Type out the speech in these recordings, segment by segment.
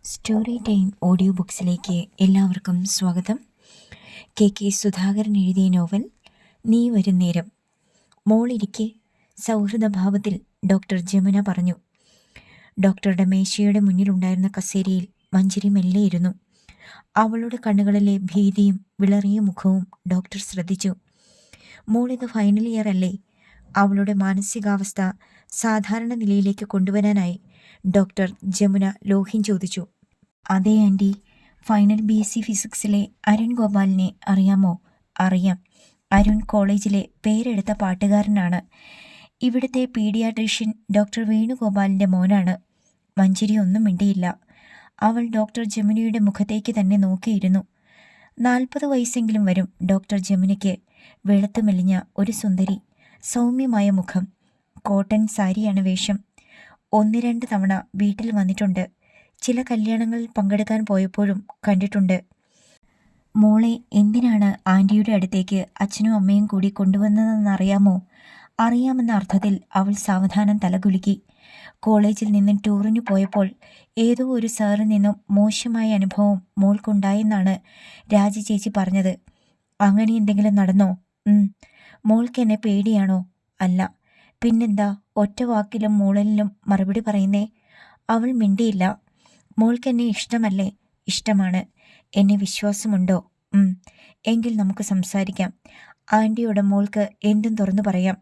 Story time audio ബുക്സിലേക്ക് എല്ലാവർക്കും സ്വാഗതം. K Sudhakaran എഴുതിയ നോവൽ നീ വരും നേരം. മോളിരിക്കെ, സൗഹൃദഭാവത്തിൽ ഡോക്ടർ ജമുന പറഞ്ഞു. ഡോക്ടറുടെ മേശയുടെ മുന്നിലുണ്ടായിരുന്ന കസേരയിൽ മഞ്ജരി മെല്ലെയിരുന്നു. അവളുടെ കണ്ണുകളിലെ ഭീതിയും വിളറിയ മുഖവും ഡോക്ടർ ശ്രദ്ധിച്ചു. മോളിത് ഫൈനൽ ഇയർ അല്ലേ? അവളുടെ മാനസികാവസ്ഥ സാധാരണ നിലയിലേക്ക് കൊണ്ടുവരാനായി ഡോക്ടർ ജമുന ലോഹ്യം ചോദിച്ചു. അതെ ആൻറ്റി, ഫൈനൽ BSc ഫിസിക്സിലെ അരുൺ ഗോപാലിനെ അറിയാമോ? അറിയാം. അരുൺ കോളേജിലെ പേരെടുത്ത പാട്ടുകാരനാണ്. ഇവിടുത്തെ പീഡിയാട്രീഷ്യൻ ഡോക്ടർ വേണുഗോപാലിൻ്റെ മോനാണ്. മഞ്ജരി ഒന്നും മിണ്ടിയില്ല. അവൾ ഡോക്ടർ ജമുനയുടെ മുഖത്തേക്ക് തന്നെ നോക്കിയിരുന്നു. 40 വയസ്സെങ്കിലും വരും ഡോക്ടർ ജമുനയ്ക്ക്. വെളുത്തു മെലിഞ്ഞ ഒരു സുന്ദരി, സൗമ്യമായ മുഖം, കോട്ടൺ സാരിയാണ് വേഷം. 1-2 തവണ വീട്ടിൽ വന്നിട്ടുണ്ട്. ചില കല്യാണങ്ങളിൽ പങ്കെടുക്കാൻ പോയപ്പോഴും കണ്ടിട്ടുണ്ട്. മോളെ എന്തിനാണ് ആൻറ്റിയുടെ അടുത്തേക്ക് അച്ഛനും അമ്മയും കൂടി കൊണ്ടുവന്നതെന്നറിയാമോ? അറിയാമെന്ന അർത്ഥത്തിൽ അവൾ സാവധാനം തലകുലുക്കി. കോളേജിൽ നിന്നും ടൂറിന് പോയപ്പോൾ ഏതോ ഒരു സാറിൽ നിന്നും മോശമായ അനുഭവം മോൾക്കുണ്ടായെന്നാണ് രാജി ചേച്ചി പറഞ്ഞത്. അങ്ങനെ എന്തെങ്കിലും നടന്നോ? മോൾക്ക് എന്നെ പേടിയാണോ? അല്ല. പിന്നെന്താ ഒറ്റ വാക്കിലും മൂളലിലും മറുപടി പറയുന്നേ? അവൾ മിണ്ടിയില്ല. മോൾക്ക് എന്നെ ഇഷ്ടമല്ലേ? ഇഷ്ടമാണ്. എന്നെ വിശ്വാസമുണ്ടോ? എങ്കിൽ നമുക്ക് സംസാരിക്കാം. ആൻറ്റിയോട് മോൾക്ക് എന്തും തുറന്നു പറയാം.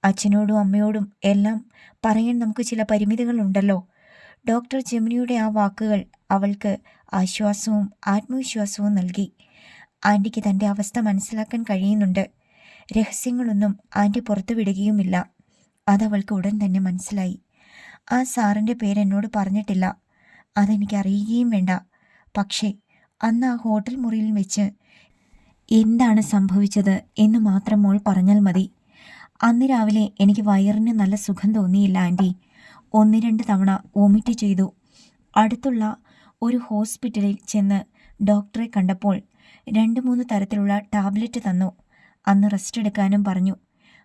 അച്ഛനോടും അമ്മയോടും എല്ലാം പറയാൻ നമുക്ക് ചില പരിമിതികളുണ്ടല്ലോ. ഡോക്ടർ ജമുനയുടെ ആ വാക്കുകൾ അവൾക്ക് ആശ്വാസവും ആത്മവിശ്വാസവും നൽകി. ആൻറ്റിക്ക് തൻ്റെ അവസ്ഥ മനസ്സിലാക്കാൻ കഴിയുന്നുണ്ട്. രഹസ്യങ്ങളൊന്നും ആൻറ്റി പുറത്തു വിടുകയുമില്ല. അതവൾക്ക് ഉടൻ തന്നെ മനസ്സിലായി. ആ സാറിൻ്റെ പേരെന്നോട് പറഞ്ഞിട്ടില്ല. അതെനിക്ക് അറിയുകയും വേണ്ട. പക്ഷേ അന്ന് ആ ഹോട്ടൽ മുറിയിൽ വെച്ച് എന്താണ് സംഭവിച്ചത് എന്ന് മാത്രം മോൾ പറഞ്ഞാൽ മതി. അന്ന് രാവിലെ എനിക്ക് വയറിന് നല്ല സുഖം തോന്നിയില്ല ആൻറ്റി. 1-2 തവണ വോമിറ്റ് ചെയ്തു. അടുത്തുള്ള ഒരു ഹോസ്പിറ്റലിൽ ചെന്ന് ഡോക്ടറെ കണ്ടപ്പോൾ 2-3 തരത്തിലുള്ള ടാബ്ലറ്റ് തന്നു. അന്ന് റെസ്റ്റ് എടുക്കാനും പറഞ്ഞു.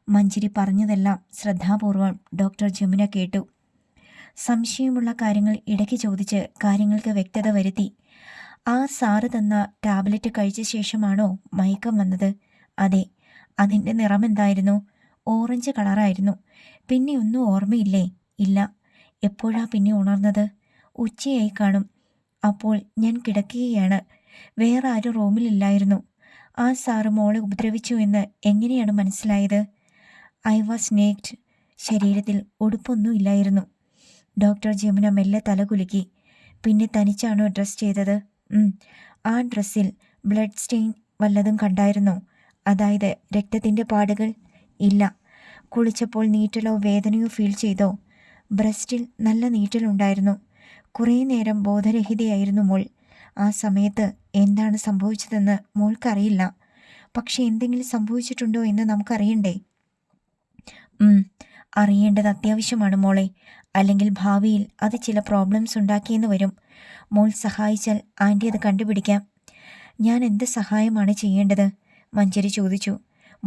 മഞ്ജരി പറഞ്ഞതെല്ലാം ശ്രദ്ധാപൂർവം ഡോക്ടർ ജമുന കേട്ടു. സംശയമുള്ള കാര്യങ്ങൾ ഇടയ്ക്ക് ചോദിച്ച് കാര്യങ്ങൾക്ക് വ്യക്തത വരുത്തി. ആ സാറ് തന്ന ടാബ്ലറ്റ് കഴിച്ച ശേഷമാണോ മയക്കം വന്നത്? അതെ. അതിൻ്റെ നിറമെന്തായിരുന്നു? ഓറഞ്ച് കളറായിരുന്നു. പിന്നെ ഒന്നും ഓർമ്മയില്ലേ? ഇല്ല. എപ്പോഴാ പിന്നെ ഉണർന്നത്? ഉച്ചയായി കാണും. അപ്പോൾ ഞാൻ കിടക്കുകയാണ്. വേറെ ആരും റൂമിലില്ലായിരുന്നു. ആ സാറ് മോളെ ഉപദ്രവിച്ചു എന്ന് എങ്ങനെയാണ് മനസ്സിലായത്? I was naked. ശരീരത്തിൽ ഉടുപ്പൊന്നും ഇല്ലായിരുന്നു. ഡോക്ടർ ജമുന മെല്ലെ തലകുലുക്കി. പിന്നെ തനിച്ചാണോ ഡ്രസ് ചെയ്തത്? ആ ഡ്രസ്സിൽ ബ്ലഡ് സ്റ്റെയിൻ വല്ലതും കണ്ടായിരുന്നോ? അതായത് രക്തത്തിൻ്റെ പാടുകൾ? ഇല്ല. കുളിച്ചപ്പോൾ നീറ്റലോ വേദനയോ ഫീൽ ചെയ്തോ? ബ്രസ്റ്റിൽ നല്ല നീറ്റലുണ്ടായിരുന്നു. കുറേ നേരം ബോധരഹിതയായിരുന്നു മോൾ. ആ സമയത്ത് എന്താണ് സംഭവിച്ചതെന്ന് മോൾക്കറിയില്ല. പക്ഷെ എന്തെങ്കിലും സംഭവിച്ചിട്ടുണ്ടോ എന്ന് നമുക്കറിയണ്ടേ? അറിയേണ്ടത് അത്യാവശ്യമാണ് മോളെ. അല്ലെങ്കിൽ ഭാവിയിൽ അത് ചില പ്രോബ്ലംസ് ഉണ്ടാക്കിയെന്ന് വരും. മോൾ സഹായിച്ചാൽ ആൻറ്റി അത് കണ്ടുപിടിക്കാം. ഞാൻ എന്ത് സഹായമാണ് ചെയ്യേണ്ടത്? മഞ്ജരി ചോദിച്ചു.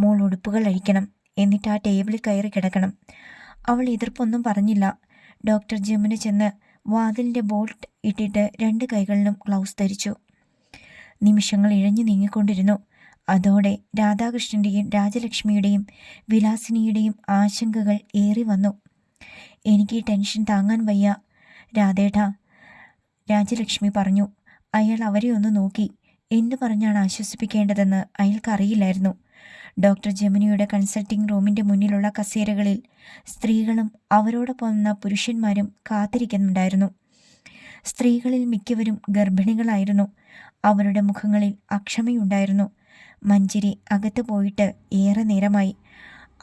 മോൾ ഉടുപ്പുകൾ അഴിക്കണം. എന്നിട്ട് ആ ടേബിളിൽ കയറി കിടക്കണം. അവൾ എതിർപ്പൊന്നും പറഞ്ഞില്ല. ഡോക്ടർ ജമുന ചെന്ന് വാതിലിൻ്റെ ബോൾട്ട് ഇട്ടിട്ട് 2 കൈകളിലും ഗ്ലൗസ് ധരിച്ചു. നിമിഷങ്ങൾ ഇഴഞ്ഞു നീങ്ങിക്കൊണ്ടിരുന്നു. അതോടെ രാധാകൃഷ്ണൻ്റെയും രാജലക്ഷ്മിയുടെയും വിലാസിനിയുടെയും ആശങ്കകൾ ഏറി വന്നു. എനിക്ക് ഈ ടെൻഷൻ താങ്ങാൻ വയ്യ രാധേട്ടാ, രാജലക്ഷ്മി പറഞ്ഞു. അയാൾ അവരെ ഒന്ന് നോക്കി. എന്തു പറഞ്ഞാണ് ആശ്വസിപ്പിക്കേണ്ടതെന്ന് അയാൾക്കറിയില്ലായിരുന്നു. ഡോക്ടർ ജമുനയുടെ കൺസൾട്ടിംഗ് റൂമിൻ്റെ മുന്നിലുള്ള കസേരകളിൽ സ്ത്രീകളും അവരോടൊപ്പം വന്ന പുരുഷന്മാരും കാത്തിരിക്കുന്നുണ്ടായിരുന്നു. സ്ത്രീകളിൽ മിക്കവരും ഗർഭിണികളായിരുന്നു. അവരുടെ മുഖങ്ങളിൽ അക്ഷമയുണ്ടായിരുന്നു. മഞ്ജരി അകത്ത് പോയിട്ട് ഏറെ നേരമായി.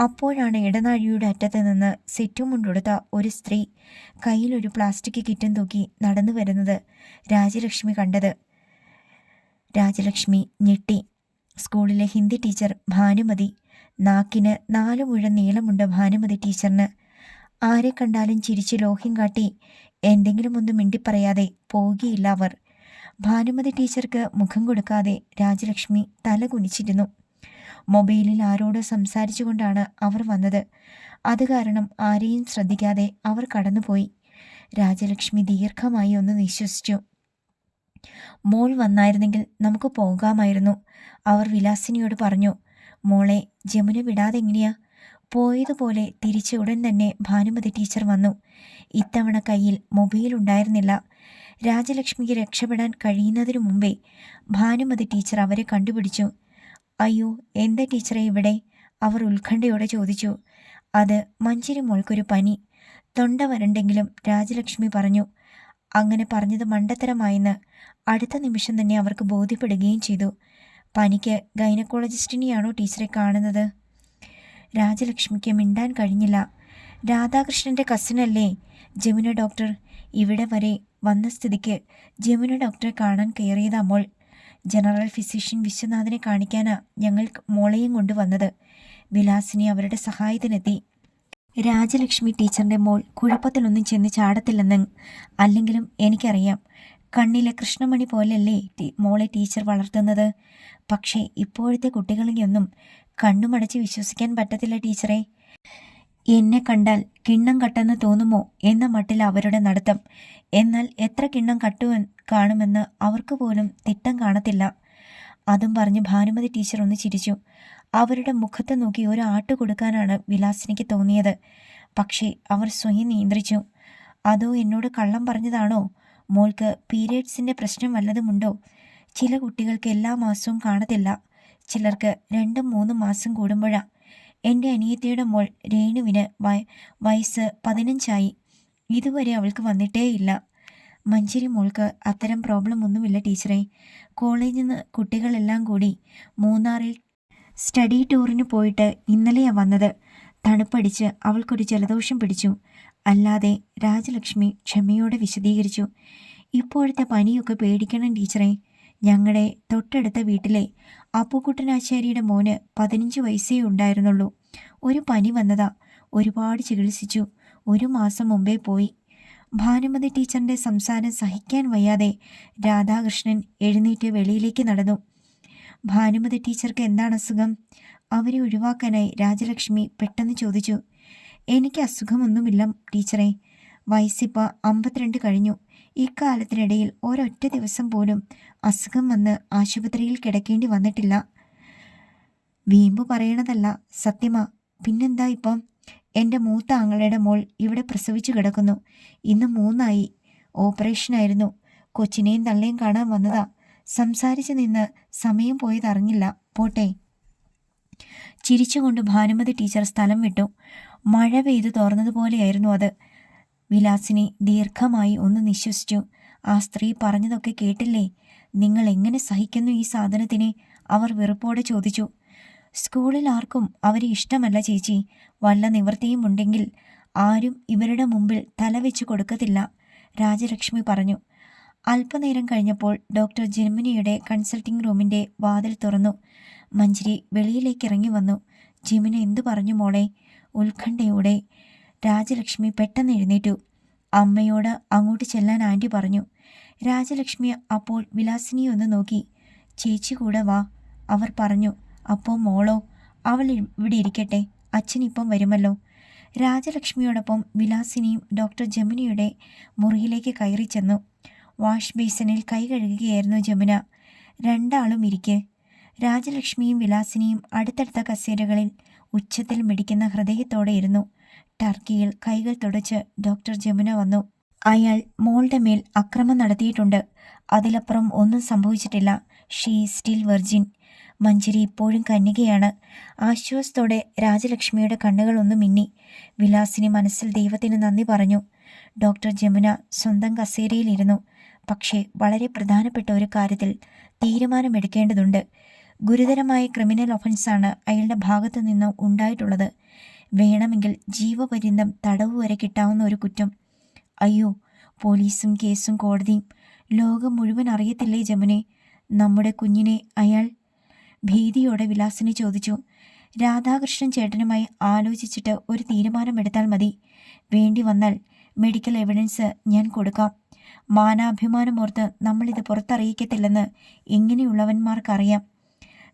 അപ്പോഴാണ് ഇടനാഴിയുടെ അറ്റത്ത് നിന്ന് സെറ്റുമുണ്ടെടുത്ത ഒരു സ്ത്രീ കയ്യിലൊരു പ്ലാസ്റ്റിക് കിറ്റും തൂക്കി നടന്നു വരുന്നത് രാജലക്ഷ്മി കണ്ടത്. രാജലക്ഷ്മി ഞെട്ടി. സ്കൂളിലെ ഹിന്ദി ടീച്ചർ ഭാനുമതി. നാക്കിന് 4 മുഴം നീളമുണ്ട് ഭാനുമതി ടീച്ചറിന്. ആരെ കണ്ടാലും ചിരിച്ച് ലോഹ്യം കാട്ടി എന്തെങ്കിലും ഒന്ന് മിണ്ടിപ്പറയാതെ പോവുകയില്ല അവർ. ഭാനുമതി ടീച്ചർക്ക് മുഖം കൊടുക്കാതെ രാജലക്ഷ്മി തല കുനിച്ചിരുന്നു. മൊബൈലിൽ ആരോട് സംസാരിച്ചുകൊണ്ടാണ് അവർ വന്നത്. അത് കാരണം ആരെയും ശ്രദ്ധിക്കാതെ അവർ കടന്നുപോയി. രാജലക്ഷ്മി ദീർഘമായി ഒന്ന് നിശ്വസിച്ചു. മോൾ വന്നായിരുന്നെങ്കിൽ നമുക്ക് പോകാമായിരുന്നു, അവർ വിലാസിനിയോട് പറഞ്ഞു. മോളെ ജമുന വിടാതെ എങ്ങനെയാ? പോയതുപോലെ തിരിച്ച് ഉടൻ തന്നെ ഭാനുമതി ടീച്ചർ വന്നു. ഇത്തവണ കയ്യിൽ മൊബൈൽ ഉണ്ടായിരുന്നില്ല. രാജലക്ഷ്മിക്ക് രക്ഷപ്പെടാൻ കഴിയുന്നതിനു മുമ്പേ ഭാനുമതി ടീച്ചർ അവരെ കണ്ടുപിടിച്ചു. അയ്യോ, എന്താ ടീച്ചറെ ഇവിടെ? അവർ ഉത്കണ്ഠയോടെ ചോദിച്ചു. അത് മഞ്ചരി മോൾക്കൊരു പനി. തൊണ്ട വരണ്ടെങ്കിലും രാജലക്ഷ്മി പറഞ്ഞു. അങ്ങനെ പറഞ്ഞത് മണ്ടത്തരമായെന്ന് അടുത്ത നിമിഷം തന്നെ അവർക്ക് ബോധ്യപ്പെടുകയും ചെയ്തു. പനിക്ക് ഗൈനക്കോളജിസ്റ്റിനെയാണോ ടീച്ചറെ കാണുന്നത്? രാജലക്ഷ്മിക്ക് മിണ്ടാൻ കഴിഞ്ഞില്ല. രാധാകൃഷ്ണൻ്റെ കസിനല്ലേ ജമുന ഡോക്ടർ? ഇവിടെ വരെ വന്ന സ്ഥിതിക്ക് ജമുന ഡോക്ടറെ കാണാൻ കയറിയതാ മോൾ. ജനറൽ ഫിസിഷ്യൻ വിശ്വനാഥനെ കാണിക്കാനാ ഞങ്ങൾ മോളെയും കൊണ്ടുവന്നത്. വിലാസിനി അവരുടെ സഹായത്തിനെത്തി. രാജലക്ഷ്മി ടീച്ചറിൻ്റെ മോൾ കുഴപ്പത്തിലൊന്നും ചെന്ന് ചാടത്തില്ലെന്ന് അല്ലെങ്കിലും എനിക്കറിയാം. കണ്ണിലെ കൃഷ്ണമണി പോലെയല്ലേ മോളെ ടീച്ചർ വളർത്തുന്നത്. പക്ഷേ ഇപ്പോഴത്തെ കുട്ടികളെയൊന്നും കണ്ണുമടച്ച് വിശ്വസിക്കാൻ പറ്റത്തില്ല ടീച്ചറെ. എന്നെ കണ്ടാൽ കിണ്ണം കട്ടെന്ന് തോന്നുമോ എന്ന മട്ടിൽ അവരുടെ നടത്തം. എന്നാൽ എത്ര കിണ്ണം കാണുമെന്ന് അവർക്ക് പോലും തിട്ടം കാണത്തില്ല. അതും പറഞ്ഞ് ഭാനുമതി ടീച്ചർ ഒന്ന് ചിരിച്ചു. അവരുടെ മുഖത്ത് നോക്കി ഒരു ആട്ട് കൊടുക്കാനാണ് വിലാസിനിക്ക് തോന്നിയത്. പക്ഷേ അവർ സ്വയം നിയന്ത്രിച്ചു. അതോ എന്നോട് കള്ളം പറഞ്ഞതാണോ? മോൾക്ക് പീരിയഡ്സിൻ്റെ പ്രശ്നം വല്ലതുമുണ്ടോ? ചില കുട്ടികൾക്ക് എല്ലാ മാസവും കാണത്തില്ല, ചിലർക്ക് 2-3 മാസം കൂടുമ്പോഴാണ്. എൻ്റെ അനിയത്തിയുടെ മോൾ രേണുവിന് വയസ്സ് 15ആയി. ഇതുവരെ അവൾക്ക് വന്നിട്ടേയില്ല. മഞ്ചരി മോൾക്ക് അത്തരം പ്രോബ്ലം ഒന്നുമില്ല ടീച്ചറെ. കോളേജിൽ നിന്ന് കുട്ടികളെല്ലാം കൂടി മൂന്നാറിൽ സ്റ്റഡി ടൂറിന് പോയിട്ട് ഇന്നലെയാണ് വന്നത്. തണുപ്പടിച്ച് അവൾക്കൊരു ജലദോഷം പിടിച്ചു. അല്ലാതെ രാജലക്ഷ്മി ക്ഷമയോടെ വിശദീകരിച്ചു. ഇപ്പോഴത്തെ പനിയൊക്കെ പേടിക്കണം ടീച്ചറെ. ഞങ്ങളുടെ തൊട്ടടുത്ത വീട്ടിലെ അപ്പുക്കുട്ടനാശാരിയുടെ മോന് 15 വയസ്സേ ഉണ്ടായിരുന്നുള്ളൂ. ഒരു പനി വന്നതാ. ഒരുപാട് ചികിത്സിച്ചു. 1 മാസം മുമ്പേ പോയി. ഭാനുമതി ടീച്ചറിൻ്റെ സംസാരം സഹിക്കാൻ വയ്യാതെ രാധാകൃഷ്ണൻ എഴുന്നേറ്റ് വെളിയിലേക്ക് നടന്നു. ഭാനുമതി ടീച്ചർക്ക് എന്താണ് അസുഖം? അവരെ ഒഴിവാക്കാനായി രാജലക്ഷ്മി പെട്ടെന്ന് ചോദിച്ചു. എനിക്ക് അസുഖമൊന്നുമില്ല ടീച്ചറെ. വയസ്സിപ്പോൾ 52 കഴിഞ്ഞു. ഇക്കാലത്തിനിടയിൽ ഒരൊറ്റ ദിവസം പോലും അസുഖം വന്ന് ആശുപത്രിയിൽ കിടക്കേണ്ടി വന്നിട്ടില്ല. വീമ്പ് പറയണതല്ല, സത്യമാ. പിന്നെന്താ ഇപ്പം? എൻ്റെ മൂത്ത ആങ്ങളുടെ മോൾ ഇവിടെ പ്രസവിച്ചു കിടക്കുന്നു. ഇന്ന് 3 ഓപ്പറേഷനായിരുന്നു. കൊച്ചിനെയും തള്ളയും കാണാൻ വന്നതാ. സംസാരിച്ച് നിന്ന് സമയം പോയതറിഞ്ഞില്ല. പോട്ടെ. ചിരിച്ചുകൊണ്ട് ഭാനുമതി ടീച്ചർ സ്ഥലം വിട്ടു. മഴ പെയ്തു തോർന്നതുപോലെയായിരുന്നു അത്. വിലാസിനി ദീർഘമായി ഒന്ന് നിശ്വസിച്ചു. ആ സ്ത്രീ പറഞ്ഞതൊക്കെ കേട്ടില്ലേ? നിങ്ങൾ എങ്ങനെ സഹിക്കുന്നു ഈ സാധനത്തിനെ? അവർ വെറുപ്പോടെ ചോദിച്ചു. സ്കൂളിൽ ആർക്കും അവരെ ഇഷ്ടമല്ല ചേച്ചി. വല്ല നിവൃത്തിയും ഉണ്ടെങ്കിൽ ആരും ഇവരുടെ മുമ്പിൽ തലവെച്ച് കൊടുക്കത്തില്ല, രാജലക്ഷ്മി പറഞ്ഞു. അല്പനേരം കഴിഞ്ഞപ്പോൾ ഡോക്ടർ ജമുനയുടെ കൺസൾട്ടിംഗ് റൂമിൻ്റെ വാതിൽ തുറന്നു. മഞ്ജരി വെളിയിലേക്ക് ഇറങ്ങി വന്നു. ജമുന എന്തു പറഞ്ഞു മോളെ? ഉത്കണ്ഠയോടെ രാജലക്ഷ്മി പെട്ടെന്ന് എഴുന്നേറ്റു. അമ്മയോട് അങ്ങോട്ട് ചെല്ലാൻ ആൻറ്റി പറഞ്ഞു. രാജലക്ഷ്മി അപ്പോൾ വിലാസിനിയെ ഒന്ന് നോക്കി. ചേച്ചി കൂടെ വാ, അവർ പറഞ്ഞു. അപ്പോൾ മോളോ? അവൾ ഇവിടെ ഇരിക്കട്ടെ, അച്ഛനിപ്പം വരുമല്ലോ. രാജലക്ഷ്മിയോടൊപ്പം വിലാസിനിയും ഡോക്ടർ ജമുനയുടെ മുറിയിലേക്ക് കയറി ചെന്നു. വാഷ് ബേസിനിൽ കൈ കഴുകുകയായിരുന്നു ജമുന. രണ്ടാളും ഇരിക്കെ. രാജലക്ഷ്മിയും വിലാസിനിയും അടുത്തടുത്ത കസേരകളിൽ ഉച്ചത്തിൽ മിടിക്കുന്ന ഹൃദയത്തോടെ ഇരുന്നു. ടർക്കിയിൽ കൈകൾ തുടച്ച് ഡോക്ടർ ജമുന വന്നു. അയാൾ മോളുടെ മേൽ അക്രമം നടത്തിയിട്ടുണ്ട്. അതിലപ്പുറം ഒന്നും സംഭവിച്ചിട്ടില്ല. She still virgin. മഞ്ജരി ഇപ്പോഴും കന്യകയാണ്. ആശ്വാസത്തോടെ രാജലക്ഷ്മിയുടെ കണ്ണുകൾ ഒന്ന് മിന്നി. വിലാസിനി മനസ്സിൽ ദൈവത്തിന് നന്ദി പറഞ്ഞു. ഡോക്ടർ ജമുന സ്വന്തം കസേരയിലിരുന്നു. പക്ഷേ വളരെ പ്രധാനപ്പെട്ട ഒരു കാര്യത്തിൽ തീരുമാനമെടുക്കേണ്ടതുണ്ട്. ഗുരുതരമായ ക്രിമിനൽ ഒഫൻസാണ് അയാളുടെ ഭാഗത്തു നിന്ന് ഉണ്ടായിട്ടുള്ളത്. വേണമെങ്കിൽ ജീവപര്യന്തം തടവ് വരെ കിട്ടാവുന്ന ഒരു കുറ്റം. അയ്യോ, പോലീസും കേസും കോടതിയും ലോകം മുഴുവൻ അറിയത്തില്ലേ ജമുനെ? നമ്മുടെ കുഞ്ഞിനെ അയാൾ? ഭീതിയോടെ വിലാസിനി ചോദിച്ചു. രാധാകൃഷ്ണൻ ചേട്ടനുമായി ആലോചിച്ചിട്ട് ഒരു തീരുമാനമെടുത്താൽ മതി. വേണ്ടി വന്നാൽ മെഡിക്കൽ എവിഡൻസ് ഞാൻ കൊടുക്കാം. മാനാഭിമാനമോർത്ത് നമ്മളിത് പുറത്തറിയിക്കത്തില്ലെന്ന് ഇങ്ങനെയുള്ളവന്മാർക്കറിയാം.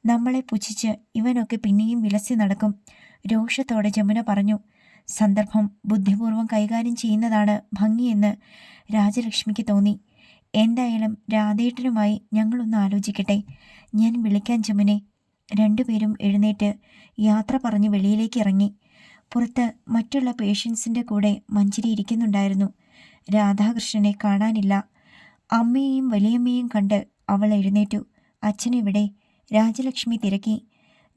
നമ്മളെ പുച്ഛിച്ച് ഇവനൊക്കെ പിന്നെയും വിലസി നടക്കും, രോഷത്തോടെ ജമുന പറഞ്ഞു. സന്ദർഭം ബുദ്ധിപൂർവ്വം കൈകാര്യം ചെയ്യുന്നതാണ് ഭംഗിയെന്ന് രാജലക്ഷ്മിക്ക് തോന്നി. എന്തായാലും രാധേട്ടനുമായി ഞങ്ങളൊന്ന് ആലോചിക്കട്ടെ. ഞാൻ വിളിക്കാൻ ജമുനെ. രണ്ടുപേരും എഴുന്നേറ്റ് യാത്ര പറഞ്ഞ് വെളിയിലേക്ക് ഇറങ്ങി. പുറത്ത് മറ്റുള്ള പേഷ്യൻസിൻ്റെ കൂടെ മഞ്ജരി ഇരിക്കുന്നുണ്ടായിരുന്നു. രാധാകൃഷ്ണനെ കാണാനില്ല. അമ്മയെയും വലിയമ്മയെയും കണ്ട് അവൾ എഴുന്നേറ്റു. അച്ഛനെവിടെ? രാജലക്ഷ്മി തിരക്കി.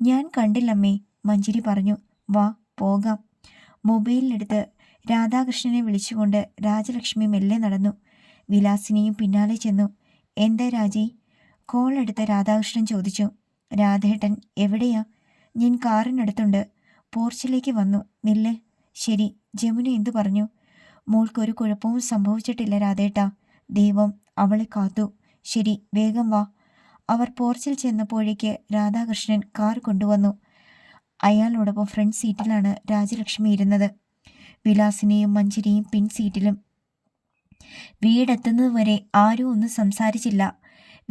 ഞാൻ കണ്ടില്ലമ്മേ, മഞ്ജരി പറഞ്ഞു. വാ പോകാം. മൊബൈലിലെടുത്ത് രാധാകൃഷ്ണനെ വിളിച്ചുകൊണ്ട് രാജലക്ഷ്മി മെല്ലെ നടന്നു. വിലാസിനിയും പിന്നാലെ ചെന്നു. എന്താ രാജി? കോൾ എടുത്ത രാധാകൃഷ്ണൻ ചോദിച്ചു. രാധേട്ടൻ എവിടെയാ? ഞാൻ കാറിനടുത്തുണ്ട്. പോർച്ചിലേക്ക് വന്നു. നില്ല്. ശരി. ജമുന എന്തു പറഞ്ഞു? മോൾക്കൊരു കുഴപ്പവും സംഭവിച്ചിട്ടില്ല രാധേട്ടാ. ദൈവം അവളെ കാത്തു. ശരി, വേഗം വാ. അവർ പോർച്ചിൽ ചെന്നപ്പോഴേക്ക് രാധാകൃഷ്ണൻ കാർ കൊണ്ടുവന്നു. അയാളോടൊപ്പം ഫ്രണ്ട് സീറ്റിലാണ് രാജലക്ഷ്മി ഇരുന്നത്. വിലാസിനെയും മഞ്ജരിയും പിൻസീറ്റിലും. വീടെത്തുന്നതുവരെ ആരും ഒന്നും സംസാരിച്ചില്ല.